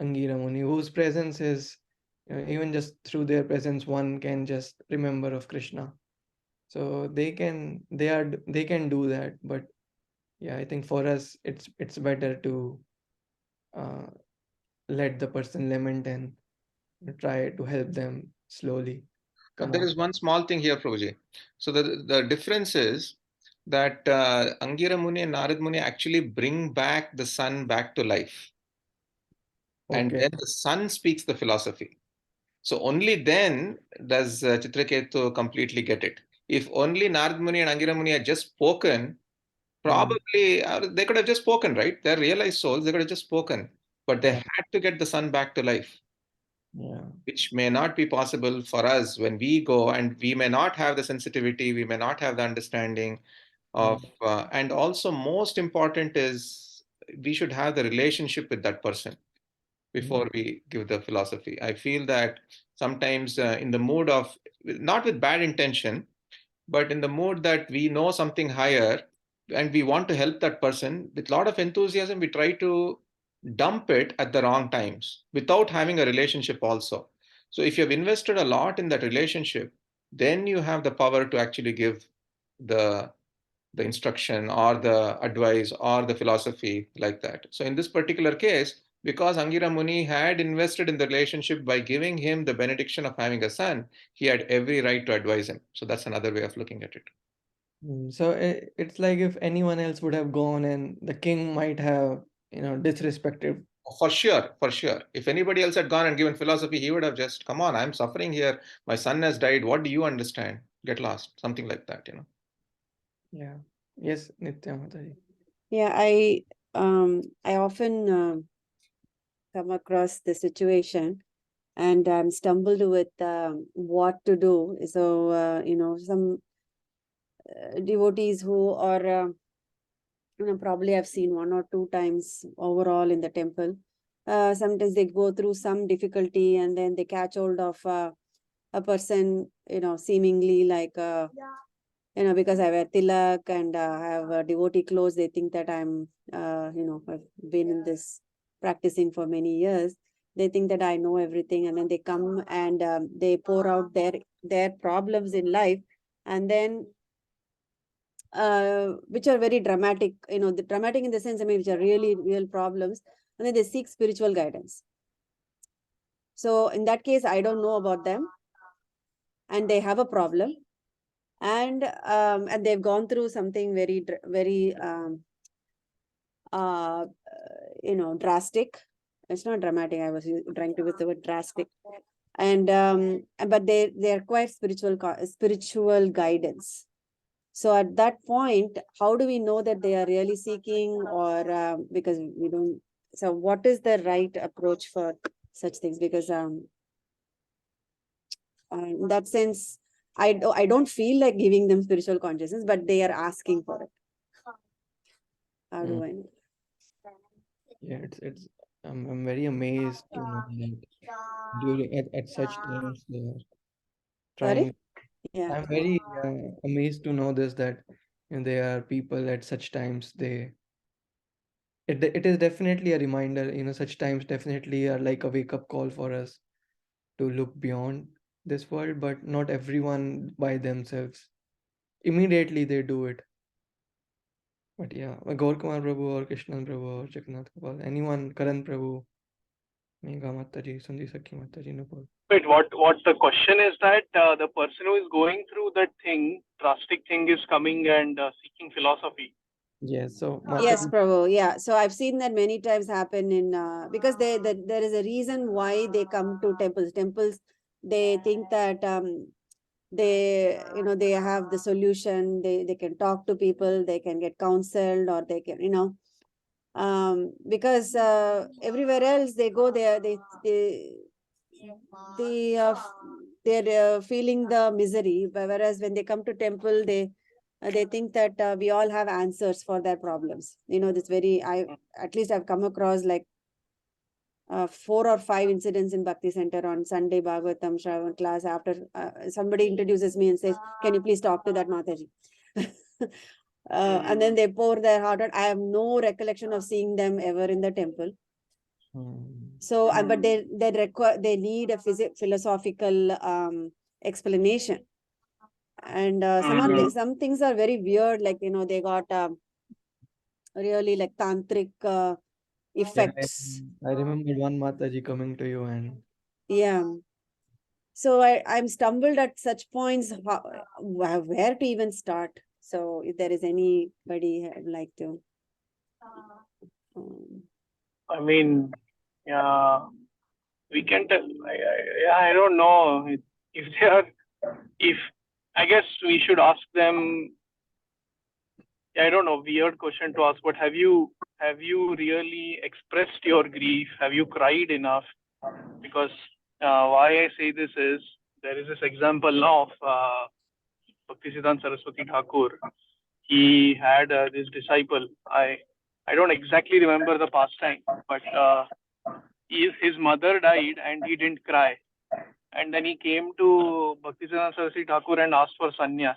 Angira Muni, whose presence is, even just through their presence, one can just remember of Krishna. So they can do that. But yeah, I think for us, it's better to let the person lament and try to help them slowly come There out. is one small thing here, Prabhuji. So the difference is that Angira Muni and Narad Muni actually bring back the son back to life. And Okay. then the son speaks the philosophy. So only then does Chitraketu completely get it. If only Narad Muni and Angira Muni had just spoken, probably they could have just spoken, right? They're realized souls, they could have just spoken. But they Yeah. had to get the son back to life, Yeah. which may not be possible for us when we go, and we may not have the sensitivity, we may not have the understanding of, and also most important is we should have the relationship with that person before we give the philosophy. I feel that sometimes in the mood of, not with bad intention, but in the mood that we know something higher and we want to help that person with a lot of enthusiasm, we try to dump it at the wrong times without having a relationship also. So if you've invested a lot in that relationship, then you have the power to actually give the instruction or the advice or the philosophy like that. So in this particular case, because Angira Muni had invested in the relationship by giving him the benediction of having a son, he had every right to advise him. So that's another way of looking at it. So it's like if anyone else would have gone and the king might have, disrespected. For sure, for sure. If anybody else had gone and given philosophy, he would have just, come on, I'm suffering here. My son has died. What do you understand? Get lost. Something like that, Yeah. Yes, Nitya Mataji. Yeah, I often come across the situation and I'm stumbled with what to do. So some devotees who are probably I've seen one or two times overall in the temple. Sometimes they go through some difficulty and then they catch hold of a person, seemingly like because I wear tilak and I have a devotee clothes, they think that I'm I've been in this practicing for many years. They think that I know everything, and then they come and they pour out their problems in life, and then which are very dramatic, the dramatic in the sense, I mean, which are really real problems, and then they seek spiritual guidance. So in that case, I don't know about them, and they have a problem, and they've gone through something very drastic. It's not dramatic. I was trying to use the word drastic, and but they require spiritual guidance. So at that point, how do we know that they are really seeking, or because we don't? So what is the right approach for such things? Because in that sense, I don't feel like giving them spiritual consciousness, but they are asking for it. How do I know? Yeah, it's I'm very amazed to know that during at such times they are trying. Sorry? Yeah. I'm very amazed to know this, that there are people at such times it is definitely a reminder, such times definitely are like a wake-up call for us to look beyond this world, but not everyone by themselves immediately they do it. But yeah, Gaur Kumar Prabhu or Krishnan Prabhu or Jagannath Gopal, anyone, Karan Prabhu, Megha Mataji, Sandhi Sakhi Mataji, Nupur. Wait, what the question is that the person who is going through that thing, drastic thing, is coming and seeking philosophy. Yes, so Yes, Mataji, Prabhu. Yeah. So I've seen that many times happen in because there is a reason why they come to temples. Temples, they think that they they have the solution. They can talk to people. They can get counseled, or they can because everywhere else they go, they're feeling the misery, whereas when they come to temple, they think that we all have answers for their problems. This at least I've come across like 4 or 5 incidents in Bhakti Center on Sunday Bhagavatam Shravan class. After somebody introduces me and says, "Can you please talk to that Mataji?" And then they pour their heart out. I have no recollection of seeing them ever in the temple. So, but they need a philosophical explanation. And some things are very weird, like they got really like tantric effects. I remember one Mataji coming to you and Yeah. So I'm stumbled at such points where to even start. So if there is anybody I'd like to. I mean, we can tell. I don't know if they are. If I guess we should ask them. I don't know. Weird question to ask, but have you really expressed your grief? Have you cried enough? Because why I say this is there is this example now of Bhaktisiddhanta Saraswati Thakur. He had this disciple. I don't exactly remember the pastime, but his mother died and he didn't cry. And then he came to Bhaktisiddhanta Saraswati Thakur and asked for sannyas.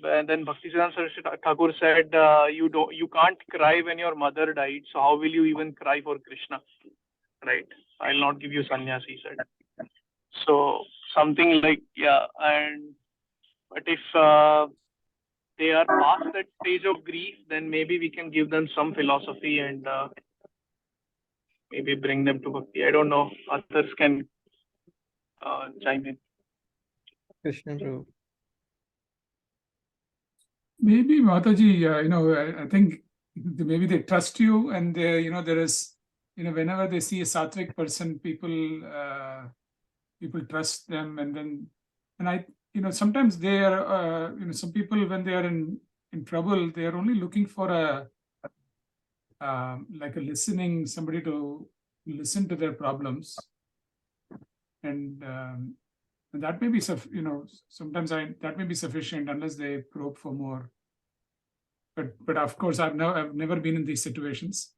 And then Bhaktisiddhanta Saraswati Thakur said, you can't cry when your mother died, so how will you even cry for Krishna? Right? I'll not give you sannyas, he said. So something like, but if they are past that stage of grief, then maybe we can give them some philosophy and maybe bring them to bhakti. I don't know. Others can chime in. Krishnan Prabhu. Maybe Mataji, I think maybe they trust you, and there is, whenever they see a sattvic person, people trust them, and sometimes they are, some people when they are in trouble, they are only looking for like a listening, somebody to listen to their problems, and that may be sometimes that may be sufficient unless they probe for more. But of course, I've never been in these situations,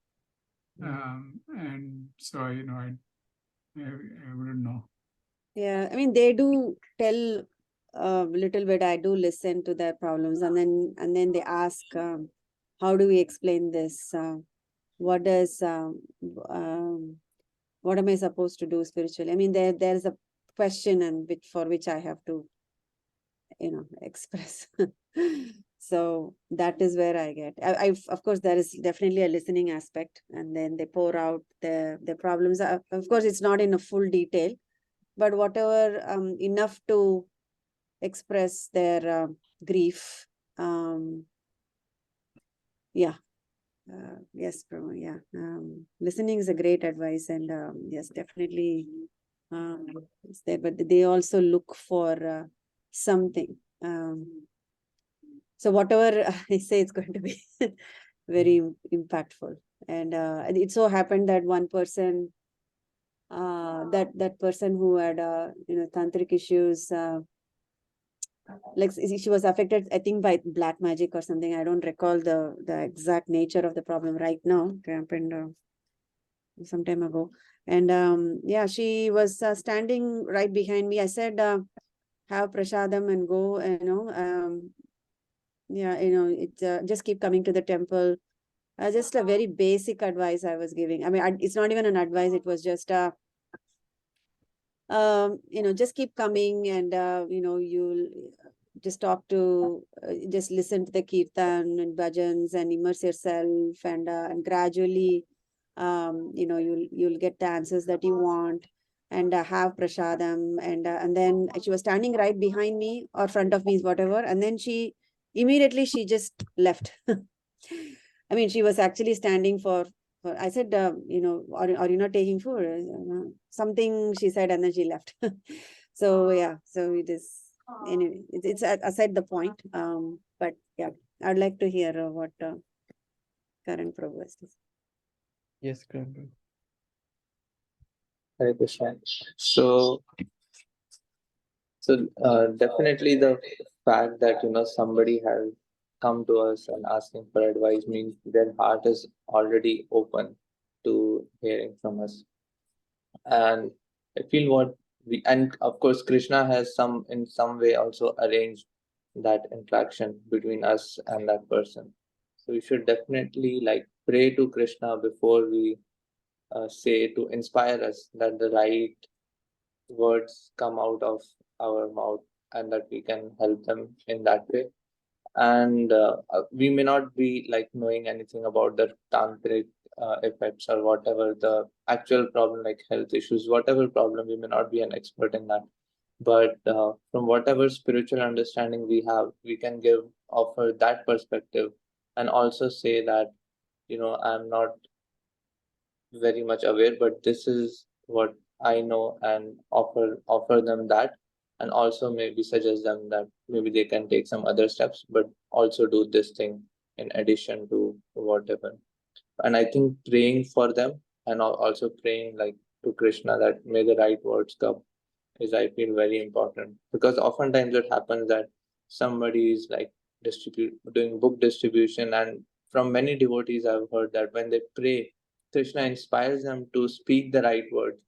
and so I wouldn't know. Yeah, I mean they do tell a little bit. I do listen to their problems, and then they ask, how do we explain this? What am I supposed to do spiritually? I mean, there's a question and for which I have to, express. So that is where I get. Of course, there is definitely a listening aspect, and then they pour out the problems. Of course, it's not in a full detail, but whatever enough to express their grief. Yeah. Yes, Prabhu. Yeah. Listening is a great advice, and yes, definitely it's there. But they also look for something. So whatever I say, it's going to be very impactful. And it so happened that one person, that person who had tantric issues, like she was affected, I think, by black magic or something. I don't recall the exact nature of the problem right now. It happened some time ago, and yeah, she was standing right behind me. I said, have prasadam and go, yeah, it's just keep coming to the temple. Just a very basic advice I was giving. I mean, it's not even an advice. It was just just keep coming, and you'll just talk to, just listen to the kirtan and bhajans and immerse yourself, and gradually, you'll get the answers that you want, and have prasadam, and then she was standing right behind me or front of me, whatever, and then she immediately she just left. I mean, she was actually standing for I said, are you not taking food? Something she said, and then she left. So yeah, so it is anyway. It's aside the point. But yeah, I'd like to hear what Karan Prabhu has to say. Yes, Karan Prabhu. Hare Krishna. So definitely the fact that somebody has come to us and asking for advice means their heart is already open to hearing from us. And I feel what and of course Krishna has in some way also arranged that interaction between us and that person. So we should definitely pray to Krishna before we say, to inspire us that the right words come out of our mouth and that we can help them in that way. And we may not be knowing anything about the tantric effects or whatever the actual problem, like health issues, whatever problem, we may not be an expert in that. But from whatever spiritual understanding we have, we can offer that perspective, and also say that I'm not very much aware, but this is what I know, and offer them that, and also maybe suggest them that maybe they can take some other steps, but also do this thing in addition to whatever. And I think praying for them and also praying to Krishna that may the right words come is, I feel, very important, because oftentimes it happens that somebody is doing book distribution, and from many devotees I've heard that when they pray, Krishna inspires them to speak the right words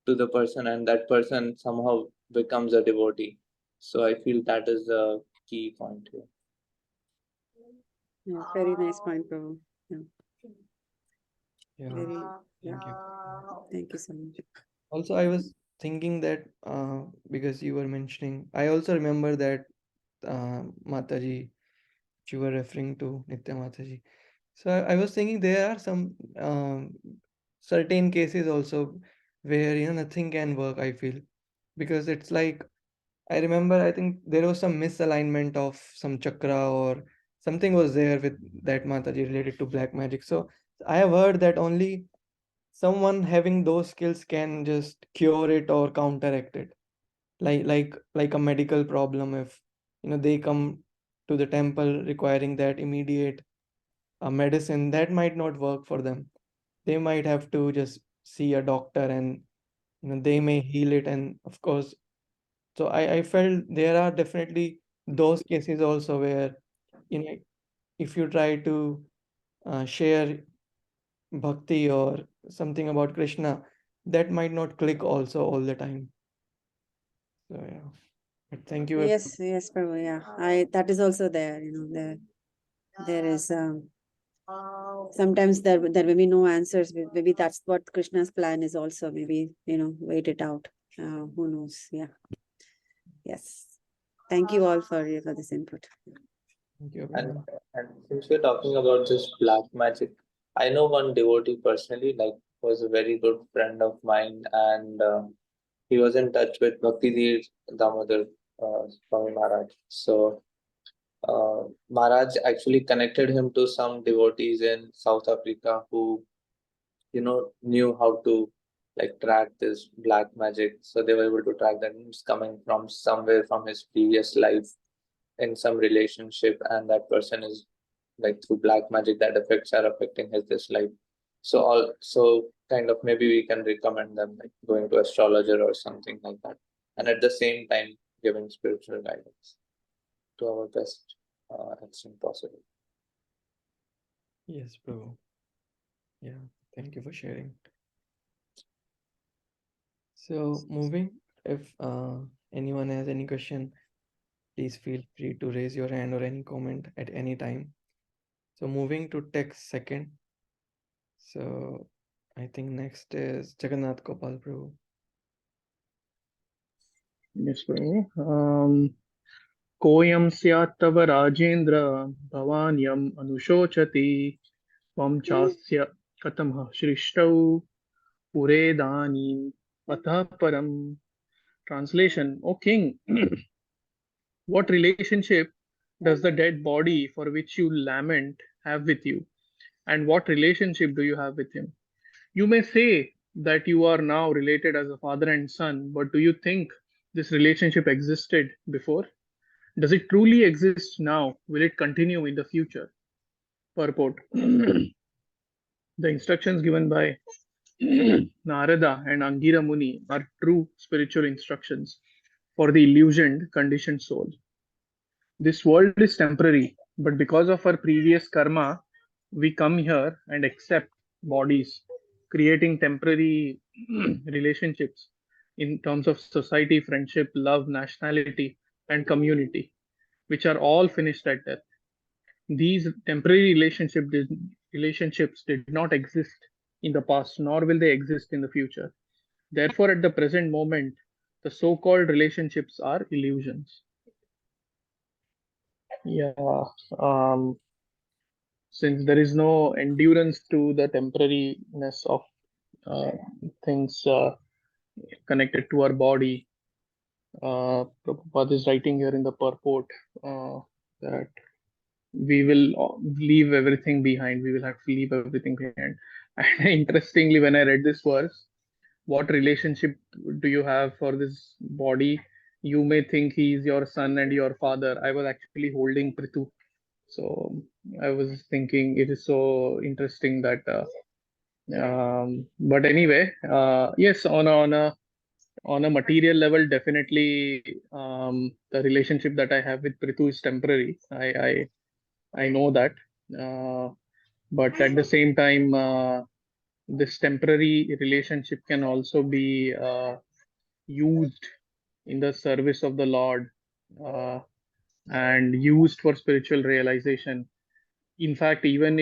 to the person, and that person somehow becomes a devotee. So I feel that is the key point here. Yeah, very nice point, Prabhu. Yeah. Yeah, Very, thank you. thank you so much. Also, I was thinking that because you were mentioning, I also remember that Mataji, which you were referring to, Nitya Mataji. So I was thinking there are some certain cases also where nothing can work, I feel, because it's like, I remember, I think there was some misalignment of some chakra or something was there with that Mataji related to black magic. So I have heard that only someone having those skills can just cure it or counteract it. Like a medical problem, if they come to the temple requiring that immediate medicine, that might not work for them. They might have to just see a doctor, and they may heal it. And of course, so I felt there are definitely those cases also where if you try to share bhakti or something about Krishna, that might not click also all the time. So yeah, but thank you. Yes, Prabhu. Yeah, that is also there. There is sometimes there may be no answers. Maybe that's what Krishna's plan is also. Maybe wait it out. Who knows? Yeah. Yes. Thank you all for this input. Thank you, And, everyone. and since we're talking about this black magic, I know one devotee personally, was a very good friend of mine, and he was in touch with Bhakti Damodar Swami Maharaj. So Maharaj actually connected him to some devotees in South Africa who, knew how to track this black magic. So they were able to track that it's coming from somewhere from his previous life in some relationship, and that person is through black magic, that effects are affecting his this life. So kind of maybe we can recommend them going to astrologer or something like that, and at the same time giving spiritual guidance to our best extent possible. Yes, Prabhu. Yeah, thank you for sharing. So moving, if anyone has any question, please feel free to raise your hand or any comment at any time. So moving to text second. So I think next is Jagannath Gopal Prabhu. Yes, Prabhu. कोऽयं स्यात् तव राजेन्द्र भवान्यम् अनुशोचति त्वं चास्य कथमः सृष्टौ पुरेदानीम् अतः परम्. Translation: O king, what relationship does the dead body for which you lament have with you? And what relationship do you have with him? You may say that you are now related as a father and son, but do you think this relationship existed before? Does it truly exist now? Will it continue in the future? Purport. The instructions given by Narada and Angira Muni are true spiritual instructions for the illusioned, conditioned soul. This world is temporary, but because of our previous karma, we come here and accept bodies, creating temporary relationships in terms of society, friendship, love, nationality, and community, which are all finished at death. These temporary relationships did not exist in the past, nor will they exist in the future. Therefore, at the present moment, the so-called relationships are illusions. Yeah. Since there is no endurance to the temporariness of uh, things connected to our body, Prabhupada is writing here in the purport that we will leave everything behind. We will have to leave everything behind. And interestingly, when I read this verse, what relationship do you have for this body? You may think he is your son and your father. I was actually holding Prithu. So I was thinking it is so interesting that, but anyway, yes, on a material level, definitely, the relationship that I have with Prithu is temporary. I know that, but at the same time, this temporary relationship can also be used in the service of the Lord, and used for spiritual realization. In fact, even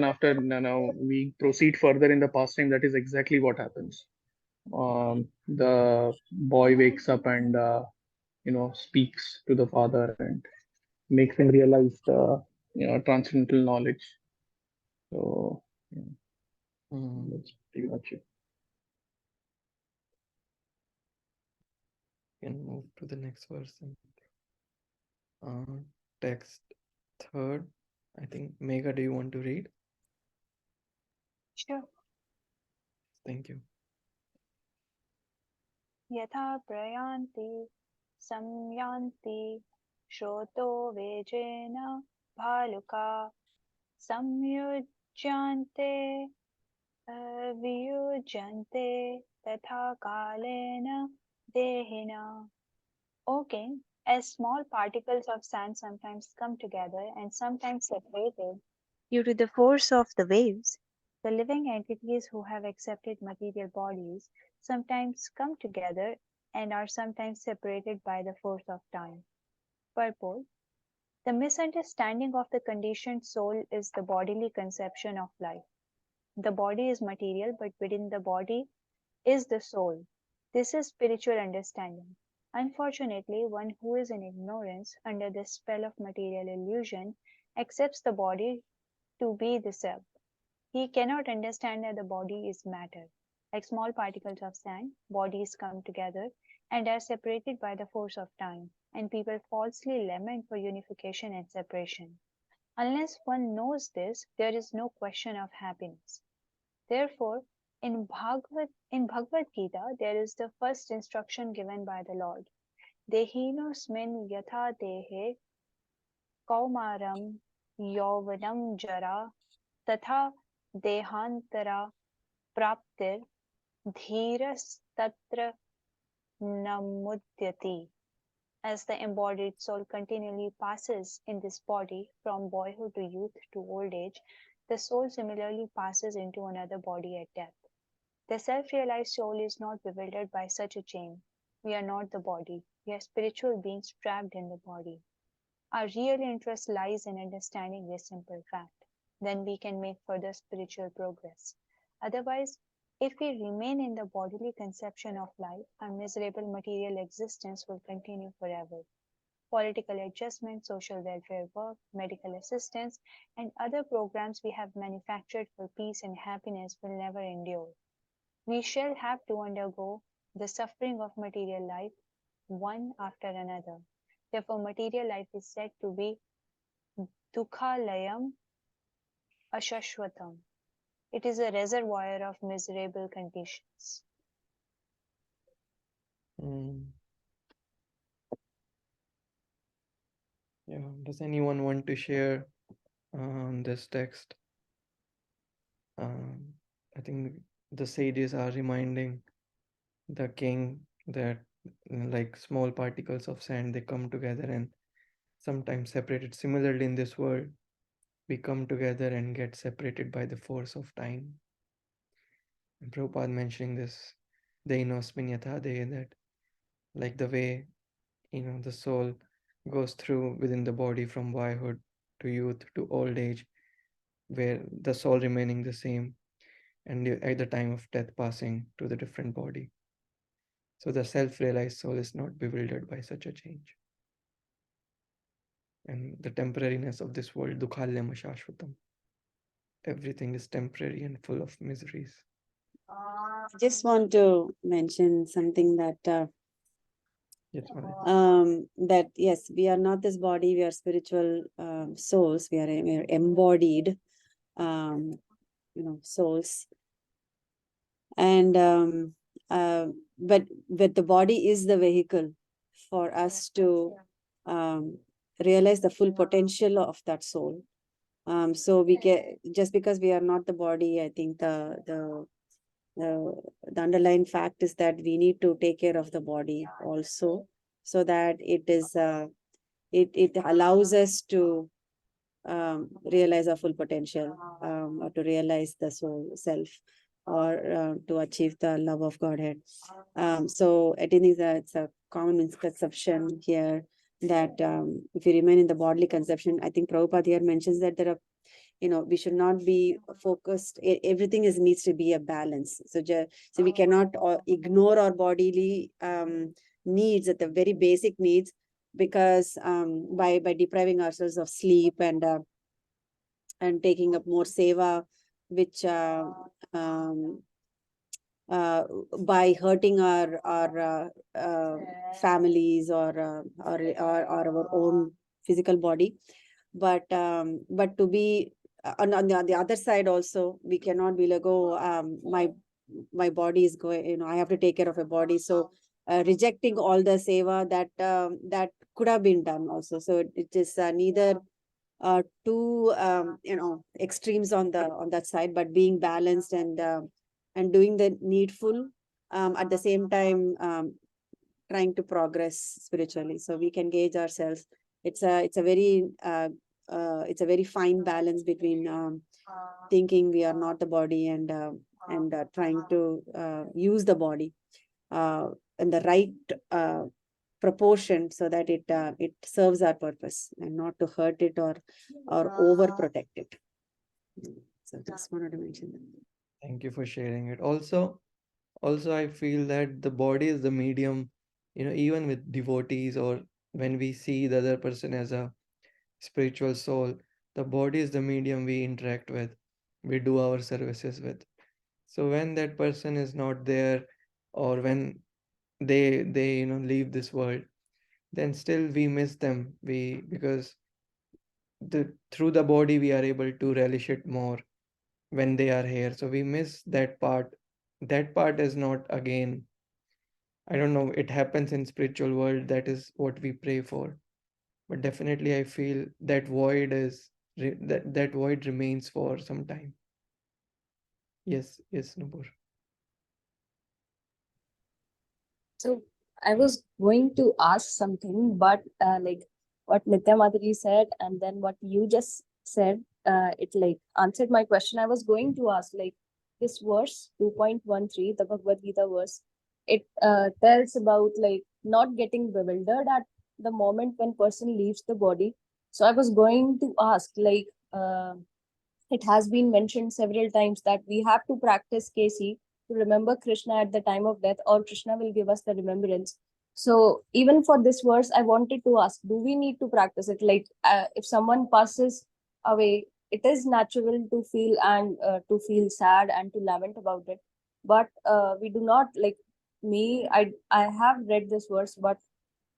after now we proceed further in the pastime, that is exactly what happens. The boy wakes up and speaks to the father and makes him realize the transcendental knowledge. So yeah, that's pretty much it. Can move to the next verse. Text third. I think Megha, do you want to read? Sure. Thank you. यथा प्रयान्ति संयान्ति श्रोतो वेजेन भालुका संयुज्यन्ते वियुज्यन्ते तथा कालेन देहिना. O king, as small particles of sand sometimes come together and sometimes separated due to the force of the waves, the living entities who have accepted material bodies sometimes come together and are sometimes separated by the force of time. Purport: the misunderstanding of the conditioned soul is the bodily conception of life. The body is material, but within the body is the soul. This is spiritual understanding. Unfortunately, one who is in ignorance under the spell of material illusion accepts the body to be the self. He cannot understand that the body is matter. Like small particles of sand, bodies come together and are separated by the force of time, and people falsely lament for unification and separation. Unless one knows this, there is no question of happiness. Therefore, in Bhagavad Gita, there is the first instruction given by the Lord. Dehinosmin yatha dehe kaumaram yauvanam jara tatha dehantara praptir dhiras tatra namudyati. As the embodied soul continually passes in this body from boyhood to youth to old age, the soul similarly passes into another body at death. The self-realized soul is not bewildered by such a chain. We are not the body. We are spiritual beings trapped in the body. Our real interest lies in understanding this simple fact. Then we can make further spiritual progress. Otherwise, if we remain in the bodily conception of life, our miserable material existence will continue forever. political adjustment, social welfare work, medical assistance, and other programs we have manufactured for peace and happiness will never endure. We shall have to undergo the suffering of material life one after another. Therefore, material life is said to be dukhalayam ashashvatam. It is a reservoir of miserable conditions. Mm. Yeah. Does anyone want to share this text? I think the sages are reminding the king that like small particles of sand, they come together and sometimes separated. Similarly, in this world, we come together and get separated by the force of time. And Prabhupada mentioning this, Dainosmin Yathade, that like the way, the soul goes through within the body from boyhood to youth to old age, where the soul remaining the same, and at the time of death passing to the different body. So the self-realized soul is not bewildered by such a change. And the temporariness of this world, dukhalyam ashashvatam. Everything is temporary and full of miseries. I just want to mention something that Yes, Mother. that yes, we are not this body, we are spiritual souls, we are embodied souls. And but the body is the vehicle for us to realize the full potential of that soul. So we can, just because we are not the body, I think the underlying fact is that we need to take care of the body also, so that it is it allows us to realize our full potential, or to realize the soul self, or to achieve the love of Godhead. So I think it's a common misconception here that if you remain in the bodily conception, I think Prabhupada here mentions that there are, we should not be focused. Everything needs to be a balance. So we cannot ignore our bodily needs, at the very basic needs, because by depriving ourselves of sleep and taking up more seva, which by hurting our families or our own physical body, but to be on the other side also, we cannot be like, oh, my body is going, I have to take care of a body, so rejecting all the seva that could have been done also. So it is neither two extremes on that side, but being balanced and doing the needful, at the same time trying to progress spiritually, so we can gauge ourselves. It's a very fine balance between thinking we are not the body and trying to use the body in the right proportion, so that it serves our purpose and not to hurt it or overprotect it. So just wanted to mention that. Thank you for sharing it. Also, I feel that the body is the medium, even with devotees, or when we see the other person as a spiritual soul, the body is the medium we interact with, we do our services with. So when that person is not there, or when they leave this world, then still we miss them. Because through the body we are able to relish it more when they are here. So we miss that part. That part is not, again, I don't know, it happens in spiritual world, that is what we pray for. But definitely I feel that void that void remains for some time. Yes, Nupur. So I was going to ask something, but like what Nitya Madhuri said, and then what you just said, it like answered my question. I was going to ask, like, this verse 2.13, the Bhagavad Gita verse, it tells about like not getting bewildered at the moment when person leaves the body. So I was going to ask, like, it has been mentioned several times that we have to practice KC to remember Krishna at the time of death, or Krishna will give us the remembrance. So even for this verse, I wanted to ask, do we need to practice it? Like if someone passes away, it is natural to feel sad and to lament about it. But we do not, like me, I have read this verse, but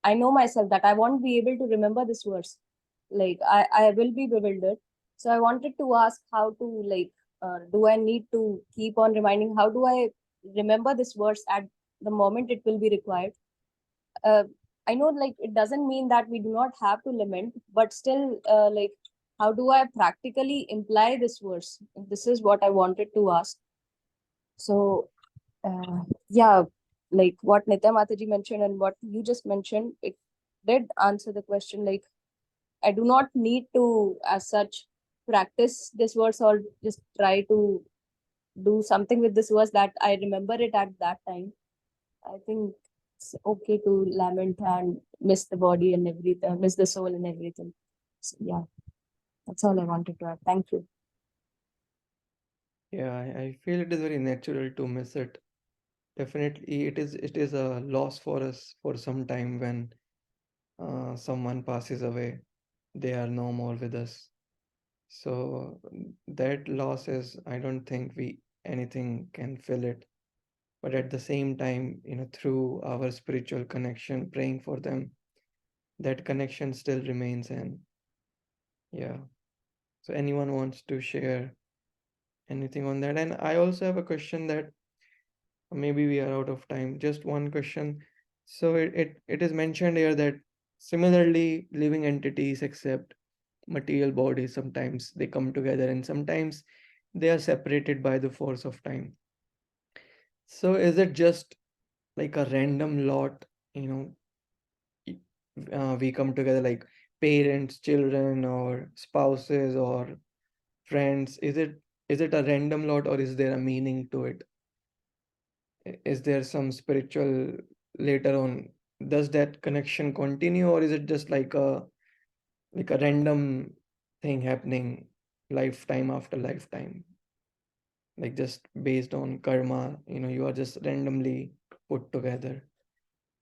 I know myself that I won't be able to remember this verse. Like I will be bewildered. So I wanted to ask how to, like, do I need to keep on reminding? How do I remember this verse at the moment it will be required? I know, like, it doesn't mean that we do not have to lament, but still, like, how do I practically imply this verse? This is what I wanted to ask. So, yeah, like what Nitya Mataji mentioned and what you just mentioned, it did answer the question. Like, I do not need to, as such, practice this verse or just try to do something with this verse that I remember it at that time. I think it's okay to lament and miss the body and everything, miss the soul and everything. So, yeah, that's all I wanted to add. Thank you. Yeah, I feel it is very natural to miss it. Definitely, it is a loss for us for some time when someone passes away. They are no more with us. So that loss is, I don't think we anything can fill it. But at the same time, through our spiritual connection, praying for them, that connection still remains. And yeah, so anyone wants to share anything on that? And I also have a question that maybe we are out of time. Just one question. So it is mentioned here that similarly, living entities accept material bodies. Sometimes they come together and sometimes they are separated by the force of time. So is it just like a random lot, you know, we come together like parents, children, or spouses, or friends? Is it a random lot, or is there a meaning to it? Is there some spiritual later on? Does that connection continue, or is it just like a random thing happening lifetime after lifetime? Like just based on karma, you are just randomly put together.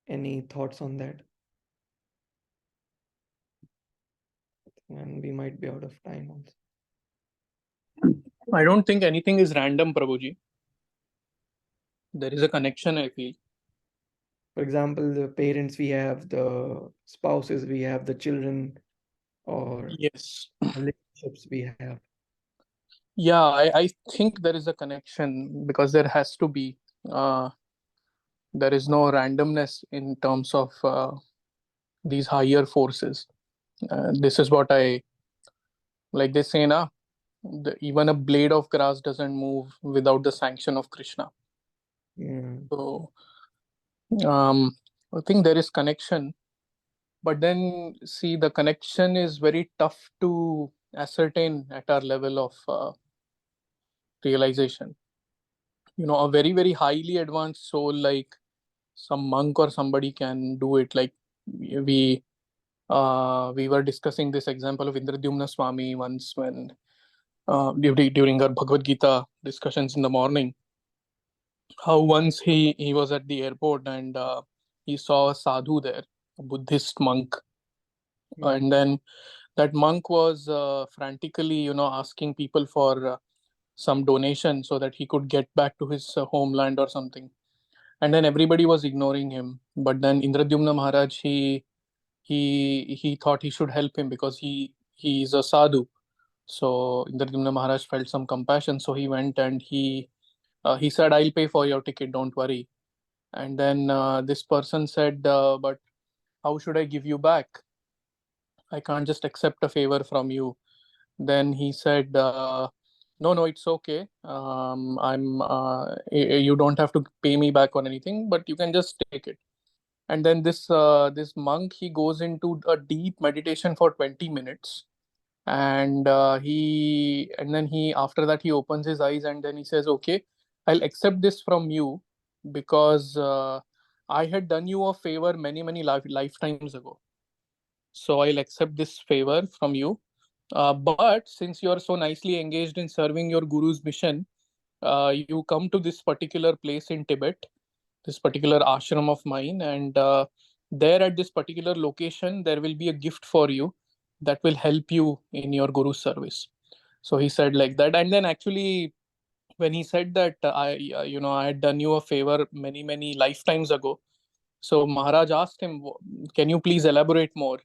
Any thoughts on that? And we might be out of time also. I don't think anything is random, Prabhuji. There is a connection, I feel. For example, the parents we have, the spouses we have, the children, or Yes. relationships we have. Yeah, I think there is a connection because there has to be. There is no randomness in terms of these higher forces. This is what I like. They say, na, even a blade of grass doesn't move without the sanction of Krishna. So, I think there is connection, but then see, the connection is very tough to ascertain at our level of realization. A very, very highly advanced soul like some monk or somebody can do it. Like we were discussing this example of Indradyumna Swami once when during our Bhagavad Gita discussions in the morning. How once he was at the airport and he saw a sadhu there, a Buddhist monk, and then that monk was frantically, asking people for some donation so that he could get back to his homeland or something. And then everybody was ignoring him. But then Indradyumna Maharaj, he thought he should help him because he is a sadhu. So Indradyumna Maharaj felt some compassion, so he went and he said, "I'll pay for your ticket, don't worry." And then this person said, "But how should I give you back? I can't just accept a favor from you." Then he said, no, it's okay. You don't have to pay me back or anything, but you can just take it." And then this monk, he goes into a deep meditation for 20 minutes, and then he after that he opens his eyes and then he says, "Okay, I'll accept this from you because I had done you a favor many lifetimes ago, so I'll accept this favor from you. But since you are so nicely engaged in serving your guru's mission, you come to this particular place in Tibet, this particular ashram of mine, and there at this particular location, there will be a gift for you that will help you in your Guru service. So he said like that. And then actually, when he said that, I had done you a favor many lifetimes ago. So Maharaj asked him, can you please elaborate more?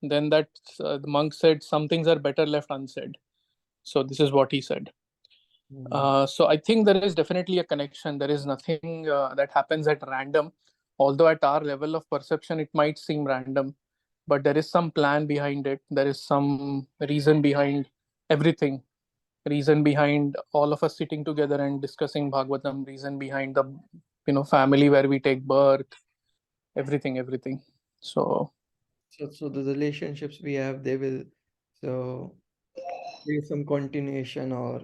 Then that the monk said, some things are better left unsaid. So this is what he said. So I think there is definitely a connection. There is nothing that happens at random. Although at our level of perception, it might seem random, but there is some plan behind it. There is some reason behind everything. Reason behind all of us sitting together and discussing Bhagavatam. Reason behind the family where we take birth. Everything. So the relationships we have, they will, so there's some continuation, or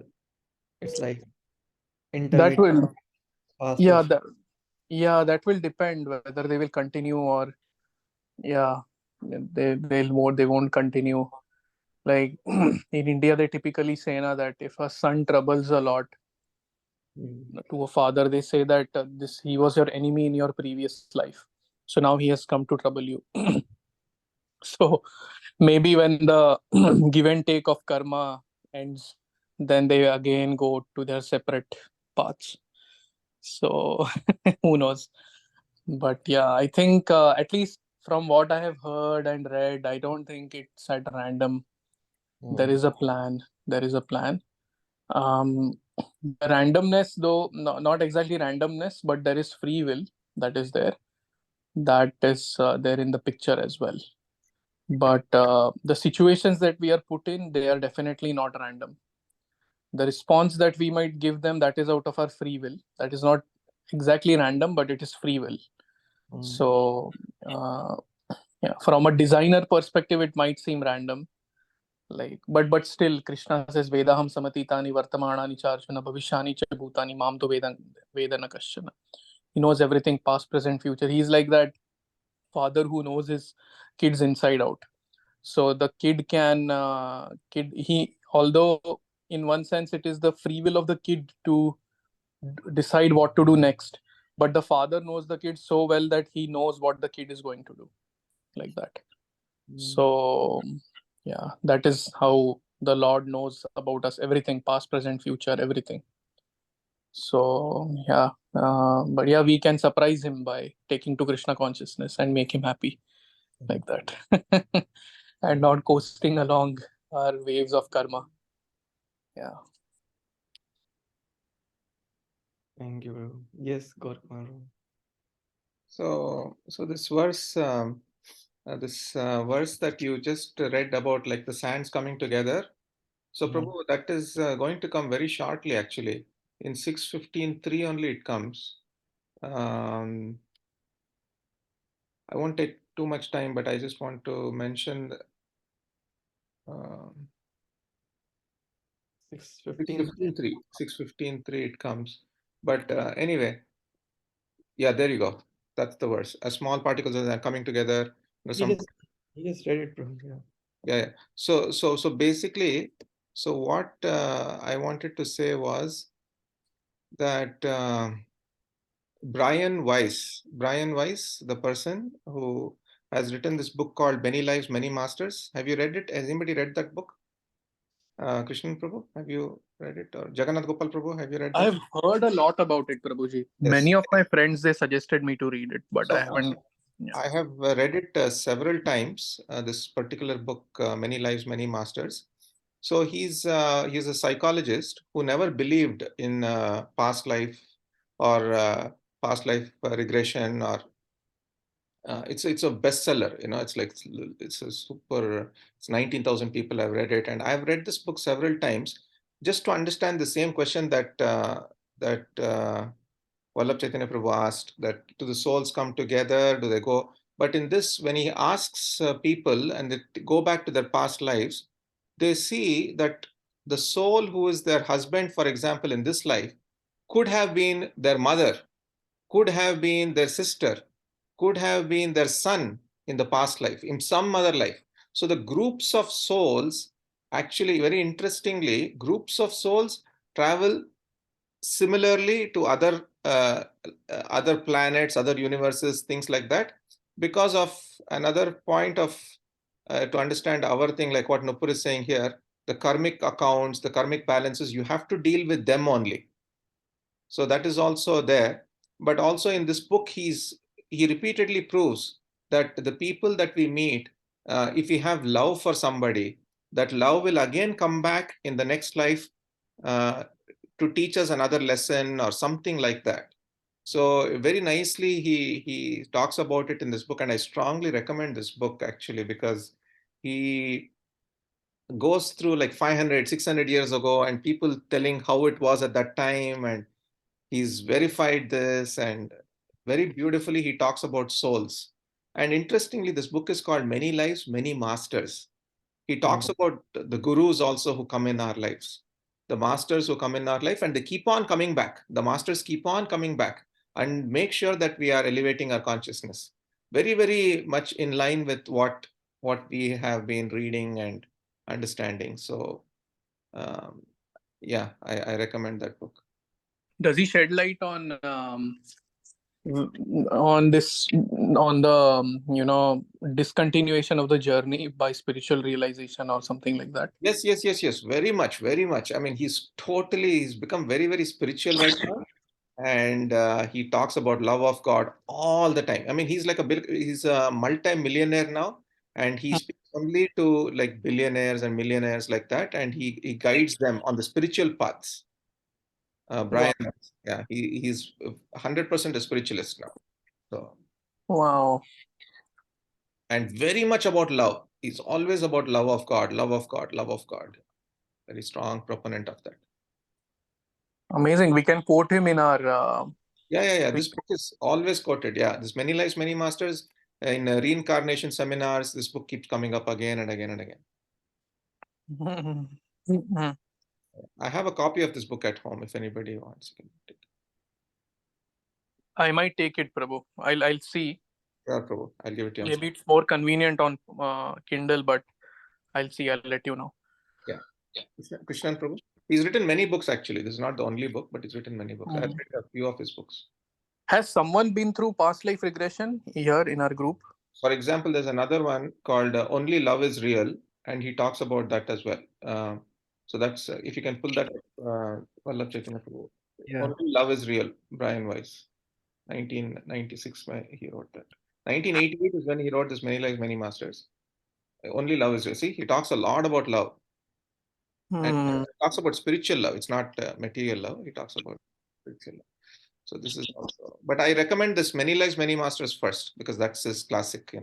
it's like that will, intermittent past or that will depend whether they will continue or they won't continue. Like in India, they typically say that if a son troubles a lot to a father, they say that he was your enemy in your previous life, so now he has come to trouble you. So maybe when the give and take of karma ends, then they again go to their separate paths. So who knows? But yeah, I think at least from what I have heard and read, I don't think it's at random. There is a plan. The randomness, though, not exactly randomness, but there is free will that is there. That is there in the picture as well. But the situations that we are put in, they are definitely not random. The response that we might give them, that is out of our free will. That is not exactly random, but it is free will. So from a designer perspective, it might seem random. But still, Krishna says, Vedaham samatitani vartamanani charjuna bhavishyani cha bhutani mam to vedana kashana. He knows everything, past, present, future. He's like that father who knows his kids inside out. So the kid although in one sense it is the free will of the kid to decide what to do next, but the father knows the kid so well that he knows what the kid is going to do, like that. So yeah, that is how the Lord knows about us, everything, past, present, future, everything. So yeah, but yeah, we can surprise him by taking to Krishna consciousness and make him happy, like that. And not coasting along our waves of karma. Yeah. Thank you, bro. Yes, Gorkmaru. So this verse, verse that you just read about, like the sands coming together. So Prabhu, that is going to come very shortly, actually. In 6:15.3 only it comes. I won't take too much time, but I just want to mention 6:15.3 it comes. But anyway, yeah, there you go. That's the verse. A small particles are coming together. You just read it, bro. Yeah. So basically, so what I wanted to say was that Brian Weiss, the person who has written this book called Many Lives, Many Masters. Have you read it? Has anybody read that book? Krishnan Prabhu, have you read it? Or Jagannath Gopal Prabhu, have you read that? I've heard a lot about it, Prabhuji. Yes. Many of my friends, they suggested me to read it, but I haven't. Yeah. I have read it several times, this particular book, Many Lives, Many Masters. So he's a psychologist who never believed in past life or past life regression, or it's a bestseller. It's 19,000 people have read it, and I've read this book several times just to understand the same question that Vallabh Chaitanya Prabhu asked, that do the souls come together, do they go? But in this, when he asks people and they go back to their past lives, they see that the soul who is their husband, for example, in this life, could have been their mother, could have been their sister, could have been their son in the past life, in some other life. So the groups of souls, actually, very interestingly, groups of souls travel similarly to other other planets, other universes, things like that. Because of another point of to understand our thing, like what Nupur is saying here, the karmic accounts, the karmic balances, you have to deal with them only. So that is also there. But also in this book, he repeatedly proves that the people that we meet, if we have love for somebody, that love will again come back in the next life to teach us another lesson or something like that. So very nicely he talks about it in this book, and I strongly recommend this book actually, because he goes through like 500, 600 years ago and people telling how it was at that time, and he's verified this, and very beautifully he talks about souls. And interestingly, this book is called Many Lives, Many Masters. He talks about the gurus also who come in our lives, the masters who come in our life, and they keep on coming back. The masters keep on coming back and make sure that we are elevating our consciousness. Very, very much in line with what we have been reading and understanding. So yeah, I recommend that book. Does he shed light on this, on the discontinuation of the journey by spiritual realization or something like that? Yes, very much, very much. I mean, he's become very, very spiritual right now, and he talks about love of God all the time. I mean, he's a multi-millionaire now, and he speaks only to like billionaires and millionaires like that, and he guides them on the spiritual paths. Brian, yeah, he's 100% a spiritualist now. So, wow. And very much about love. He's always about love of God, love of God, love of God. Very strong proponent of that. Amazing. We can quote him in our Yeah. This book is always quoted. Yeah, this Many Lives, Many Masters. In reincarnation seminars, this book keeps coming up again and again and again. I have a copy of this book at home. If anybody wants, you can take it. I might take it, Prabhu. I'll see. Sure, Prabhu. I'll give it to you. Maybe it's more convenient on Kindle, but I'll see. I'll let you know. Yeah. Krishnan Prabhu. He's written many books actually. This is not the only book, but he's written many books. I've read a few of his books. Has someone been through past life regression here in our group? For example, there's another one called Only Love is Real, and he talks about that as well. So that's, if you can pull that up, Only Love is Real, Brian Weiss, 1996, he wrote that. 1988 is when he wrote this Many Lives, Many Masters. Only Love is Real. See, he talks a lot about love. And he talks about spiritual love. It's not material love. He talks about spiritual love. So this is also, but I recommend this Many Lives, Many Masters first, because that's his classic,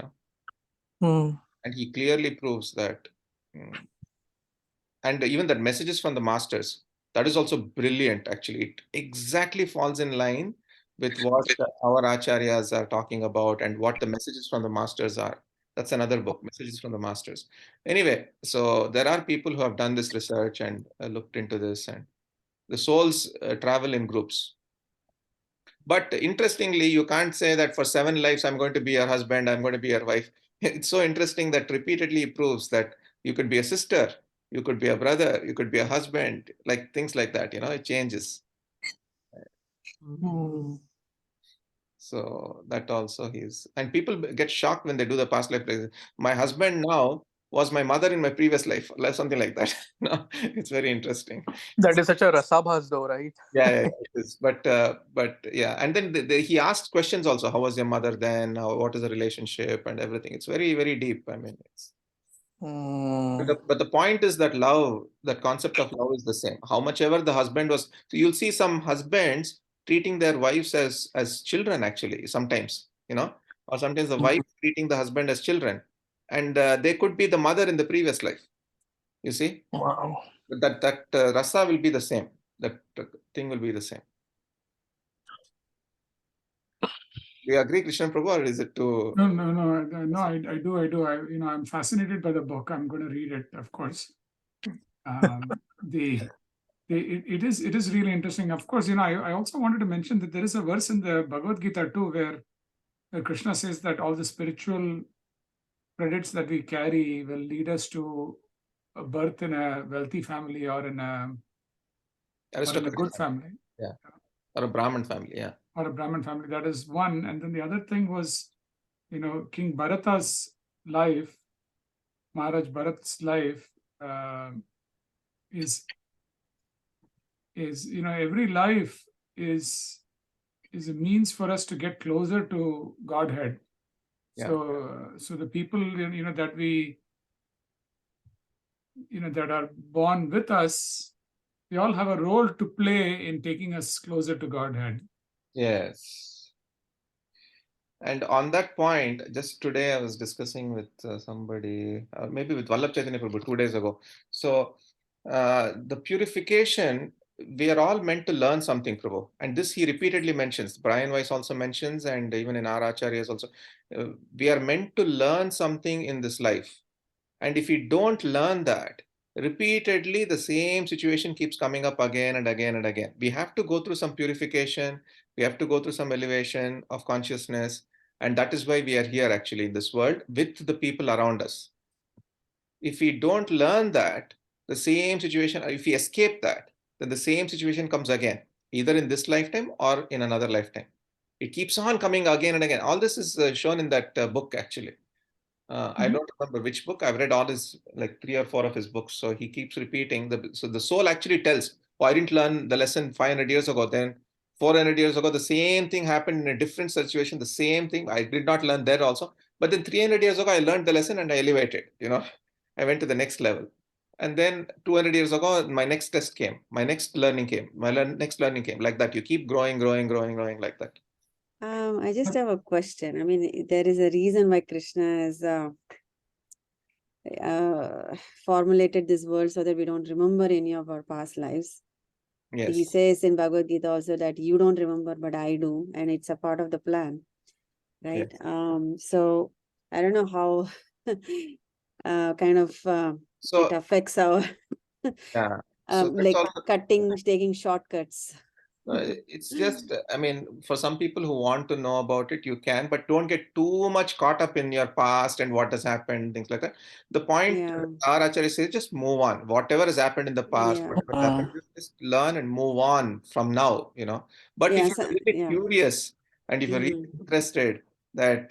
And he clearly proves that. And even that messages from the masters, that is also brilliant, actually. It exactly falls in line with what our acharyas are talking about and what the messages from the masters are. That's another book, Messages from the Masters. Anyway, so there are people who have done this research and looked into this, and the souls travel in groups. But interestingly, you can't say that for 7 lives, I'm going to be your husband, I'm going to be your wife. It's so interesting that repeatedly it proves that you could be a sister, you could be a brother, you could be a husband, like things like that, it changes. So that also and people get shocked when they do the past life. My husband now was my mother in my previous life, something like that. No, it's very interesting. That is such a rasabhas though, right? Yeah, it is. But yeah, and then he asked questions also. How was your mother then? What is the relationship and everything? It's very, very deep. I mean, but the point is that love, that concept of love is the same. How much ever the husband was. So you'll see some husbands treating their wives as children, actually, sometimes, or sometimes the wife treating the husband as children, and they could be the mother in the previous life. You see? Wow. That rasa will be the same. That thing will be the same. Do you agree, Krishnan Prabhu, or is it too? No, I do. I'm fascinated by the book. I'm going to read it, of course. It is really interesting. Of course, I also wanted to mention that there is a verse in the Bhagavad Gita too, where Krishna says that all the spiritual credits that we carry will lead us to a birth in a wealthy family or in a good family. Yeah. Or a Brahmin family, yeah. Or a Brahmin family. That is one. And then the other thing was, King Bharata's life, Maharaj Bharat's life, is every life is a means for us to get closer to Godhead. Yeah. So the people that we that are born with us, they all have a role to play in taking us closer to Godhead. Yes. And on that point, just today I was discussing with somebody, maybe with Vallabh Chaitanya Prabhu 2 days ago. So the purification, we are all meant to learn something, Prabhu. And this he repeatedly mentions. Brian Weiss also mentions, and even in our acharyas also. We are meant to learn something in this life. And if we don't learn that, repeatedly the same situation keeps coming up again and again and again. We have to go through some purification. We have to go through some elevation of consciousness. And that is why we are here actually in this world with the people around us. If we don't learn that, the same situation, if we escape that, then the same situation comes again, either in this lifetime or in another lifetime. It keeps on coming again and again. All this is shown in that book actually. I don't remember which book. I've read all his, like 3 or 4 of his books. So he keeps repeating. So the soul actually tells, oh, I didn't learn the lesson 500 years ago. Then 400 years ago, the same thing happened in a different situation. The same thing. I did not learn there also. But then 300 years ago, I learned the lesson and I elevated. I went to the next level. And then 200 years ago, my next test came. My next learning came. Next learning came. Like that. You keep growing like that. I just have a question. I mean, there is a reason why Krishna has formulated this world so that we don't remember any of our past lives. Yes. He says in Bhagavad Gita also that you don't remember, but I do, and it's a part of the plan, right? Yes. So I don't know how So it affects our yeah. So like also, taking shortcuts. it's just, I mean, for some people who want to know about it, you can, but don't get too much caught up in your past and what has happened, things like that. The point Yeah. our Acharya says, just move on. Whatever has happened in the past, Yeah. whatever has happened, just learn and move on from now, But Yeah, if you're really curious and if you're really interested that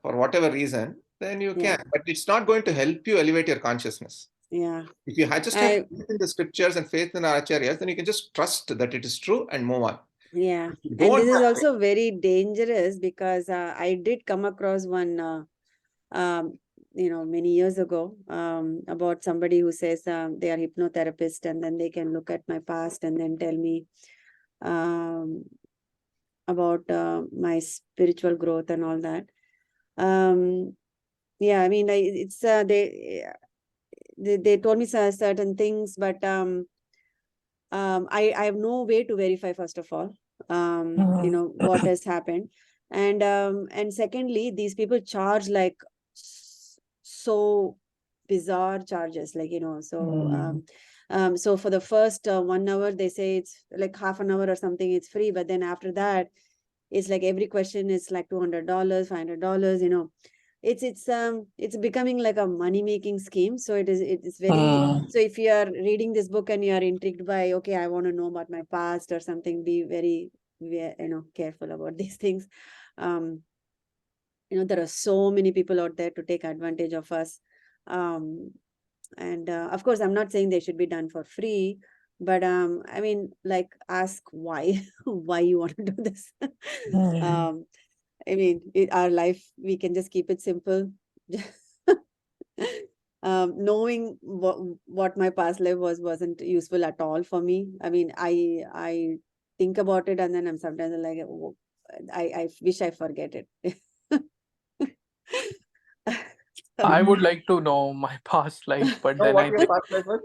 for whatever reason, then you can. But it's not going to help you elevate your consciousness. Yeah. If you just have faith in the scriptures and faith in our acharyas, then you can just trust that it is true and move on. Yeah. And this is also very dangerous because I did come across one, many years ago, about somebody who says they are hypnotherapist and then they can look at my past and then tell me about my spiritual growth and all that. Yeah, I mean, it's they told me certain things, but I have no way to verify, first of all, what has happened. And secondly, these people charge like so bizarre charges, like, so for the first 1 hour, they say it's like half an hour or something, it's free. But then after that, it's like every question is like $200, $500, it's becoming like a money-making scheme. So it is very so if you are reading this book and you are intrigued by, okay, I want to know about my past or something, be very careful about these things. There are so many people out there to take advantage of us, and of course I'm not saying they should be done for free, but I mean, like, ask why why you want to do this. I mean, our life, we can just keep it simple. Knowing what my past life wasn't useful at all for me. I mean, I think about it and then I'm sometimes like, I wish I forget it. I would like to know my past life, but then what your past life was?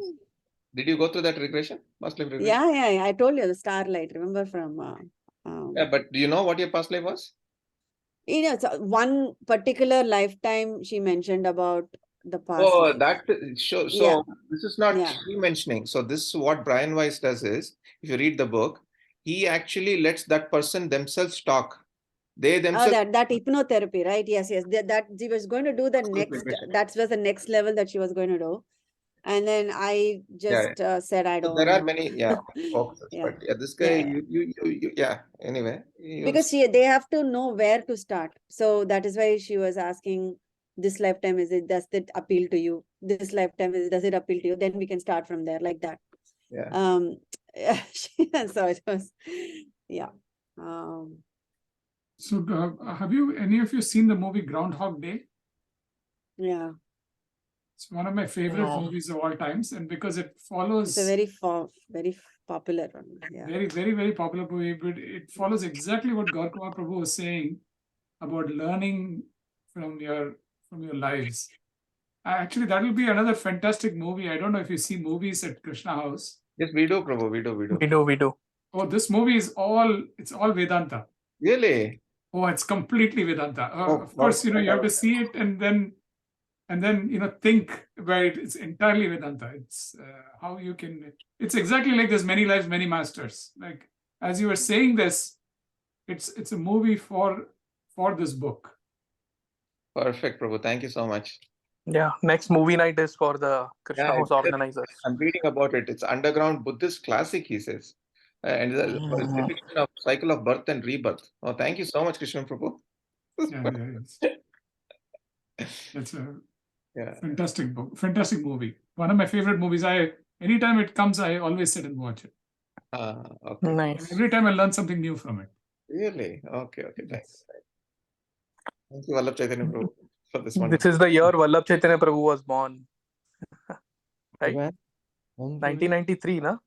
Did you go through that regression? Past life regression? Yeah. I told you the Starlight. Remember from? Yeah, but do you know what your past life was? So one particular lifetime she mentioned about the past. Oh, life. that show. So Yeah. this is not she mentioning. So this what Brian Weiss does is, if you read the book, he actually lets that person themselves talk. They themselves. Oh, that hypnotherapy, right? Yes. That she was going to do the next. That was the next level that she was going to do. And then I just said I So don't there are know. many, focuses, Yeah. but this guy, Yeah. anyway. he Because also- they have to know where to start. So that is why she was asking, this lifetime, does it appeal to you? This lifetime, does it appeal to you? Then we can start from there, like that. Yeah. So it was, yeah. So have any of you seen the movie Groundhog Day? Yeah, It's one of my favorite No. movies of all times, and because it it's follows a very popular one. Yeah. very popular movie, but it follows exactly what Gaurakumar Prabhu was saying about learning from your lives. Actually, that will be another fantastic movie. I don't know if you see movies at Krishna House. Yes, we do, Prabhu. We do. We do. Oh, this movie is all Vedanta. Really? Oh, it's completely Vedanta. Oh, Of course, wow. you have to see it and then think where it's entirely Vedanta. It's how you can. It's exactly like there's many lives, many masters. Like as you were saying this, it's a movie for this book. Perfect, Prabhu. Thank you so much. Yeah, next movie night is for the Krishna Yeah, House organizers. I'm reading about it. It's underground Buddhist classic, he says. And it's a depiction of cycle of birth and rebirth. Oh, thank you so much, Krishna Prabhu. It's a Yeah. fantastic book, fantastic movie. One of my favorite movies. Anytime it comes, I always sit and watch it. Okay. Nice. And every time I learn something new from it. Really? Okay. Thanks. Thank you, Vallabh Chaitanya Prabhu, for this one. This is the year Vallabh Chaitanya Prabhu was born. Right? When? 1993, na?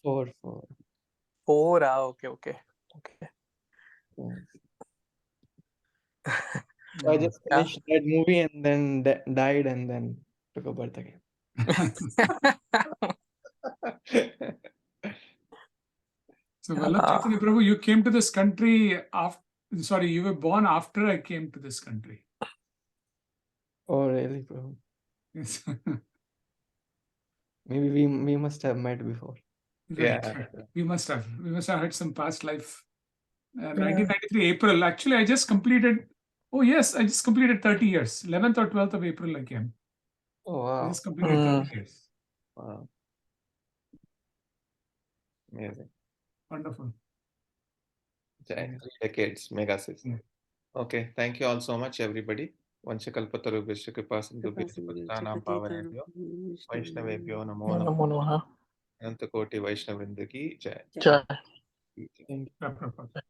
4. 4. Okay. So I just finished that movie and then died and then took a birth again. So Vallabh Chaitanya Prabhu, you came to this country you were born after I came to this country. Oh, really, bro? Yes. Maybe we must have met before. Right. We must have had some past life. 1993 April. Actually, I just completed 30 years. 11th or 12th of April I came. Oh, I wow. just completed 30 years. Wow. Amazing. Wonderful. 3 decades, Megasis. Yeah. Okay, thank you all so much, everybody. Vanchakalpatarubhyascha kripasindhubhyascha pattanam pavanebhyo Vaishnavebhyo namo Namo namaha. Namaha. Anantakoti Vaishnavrinda ki jai. Jai. Prabhupada.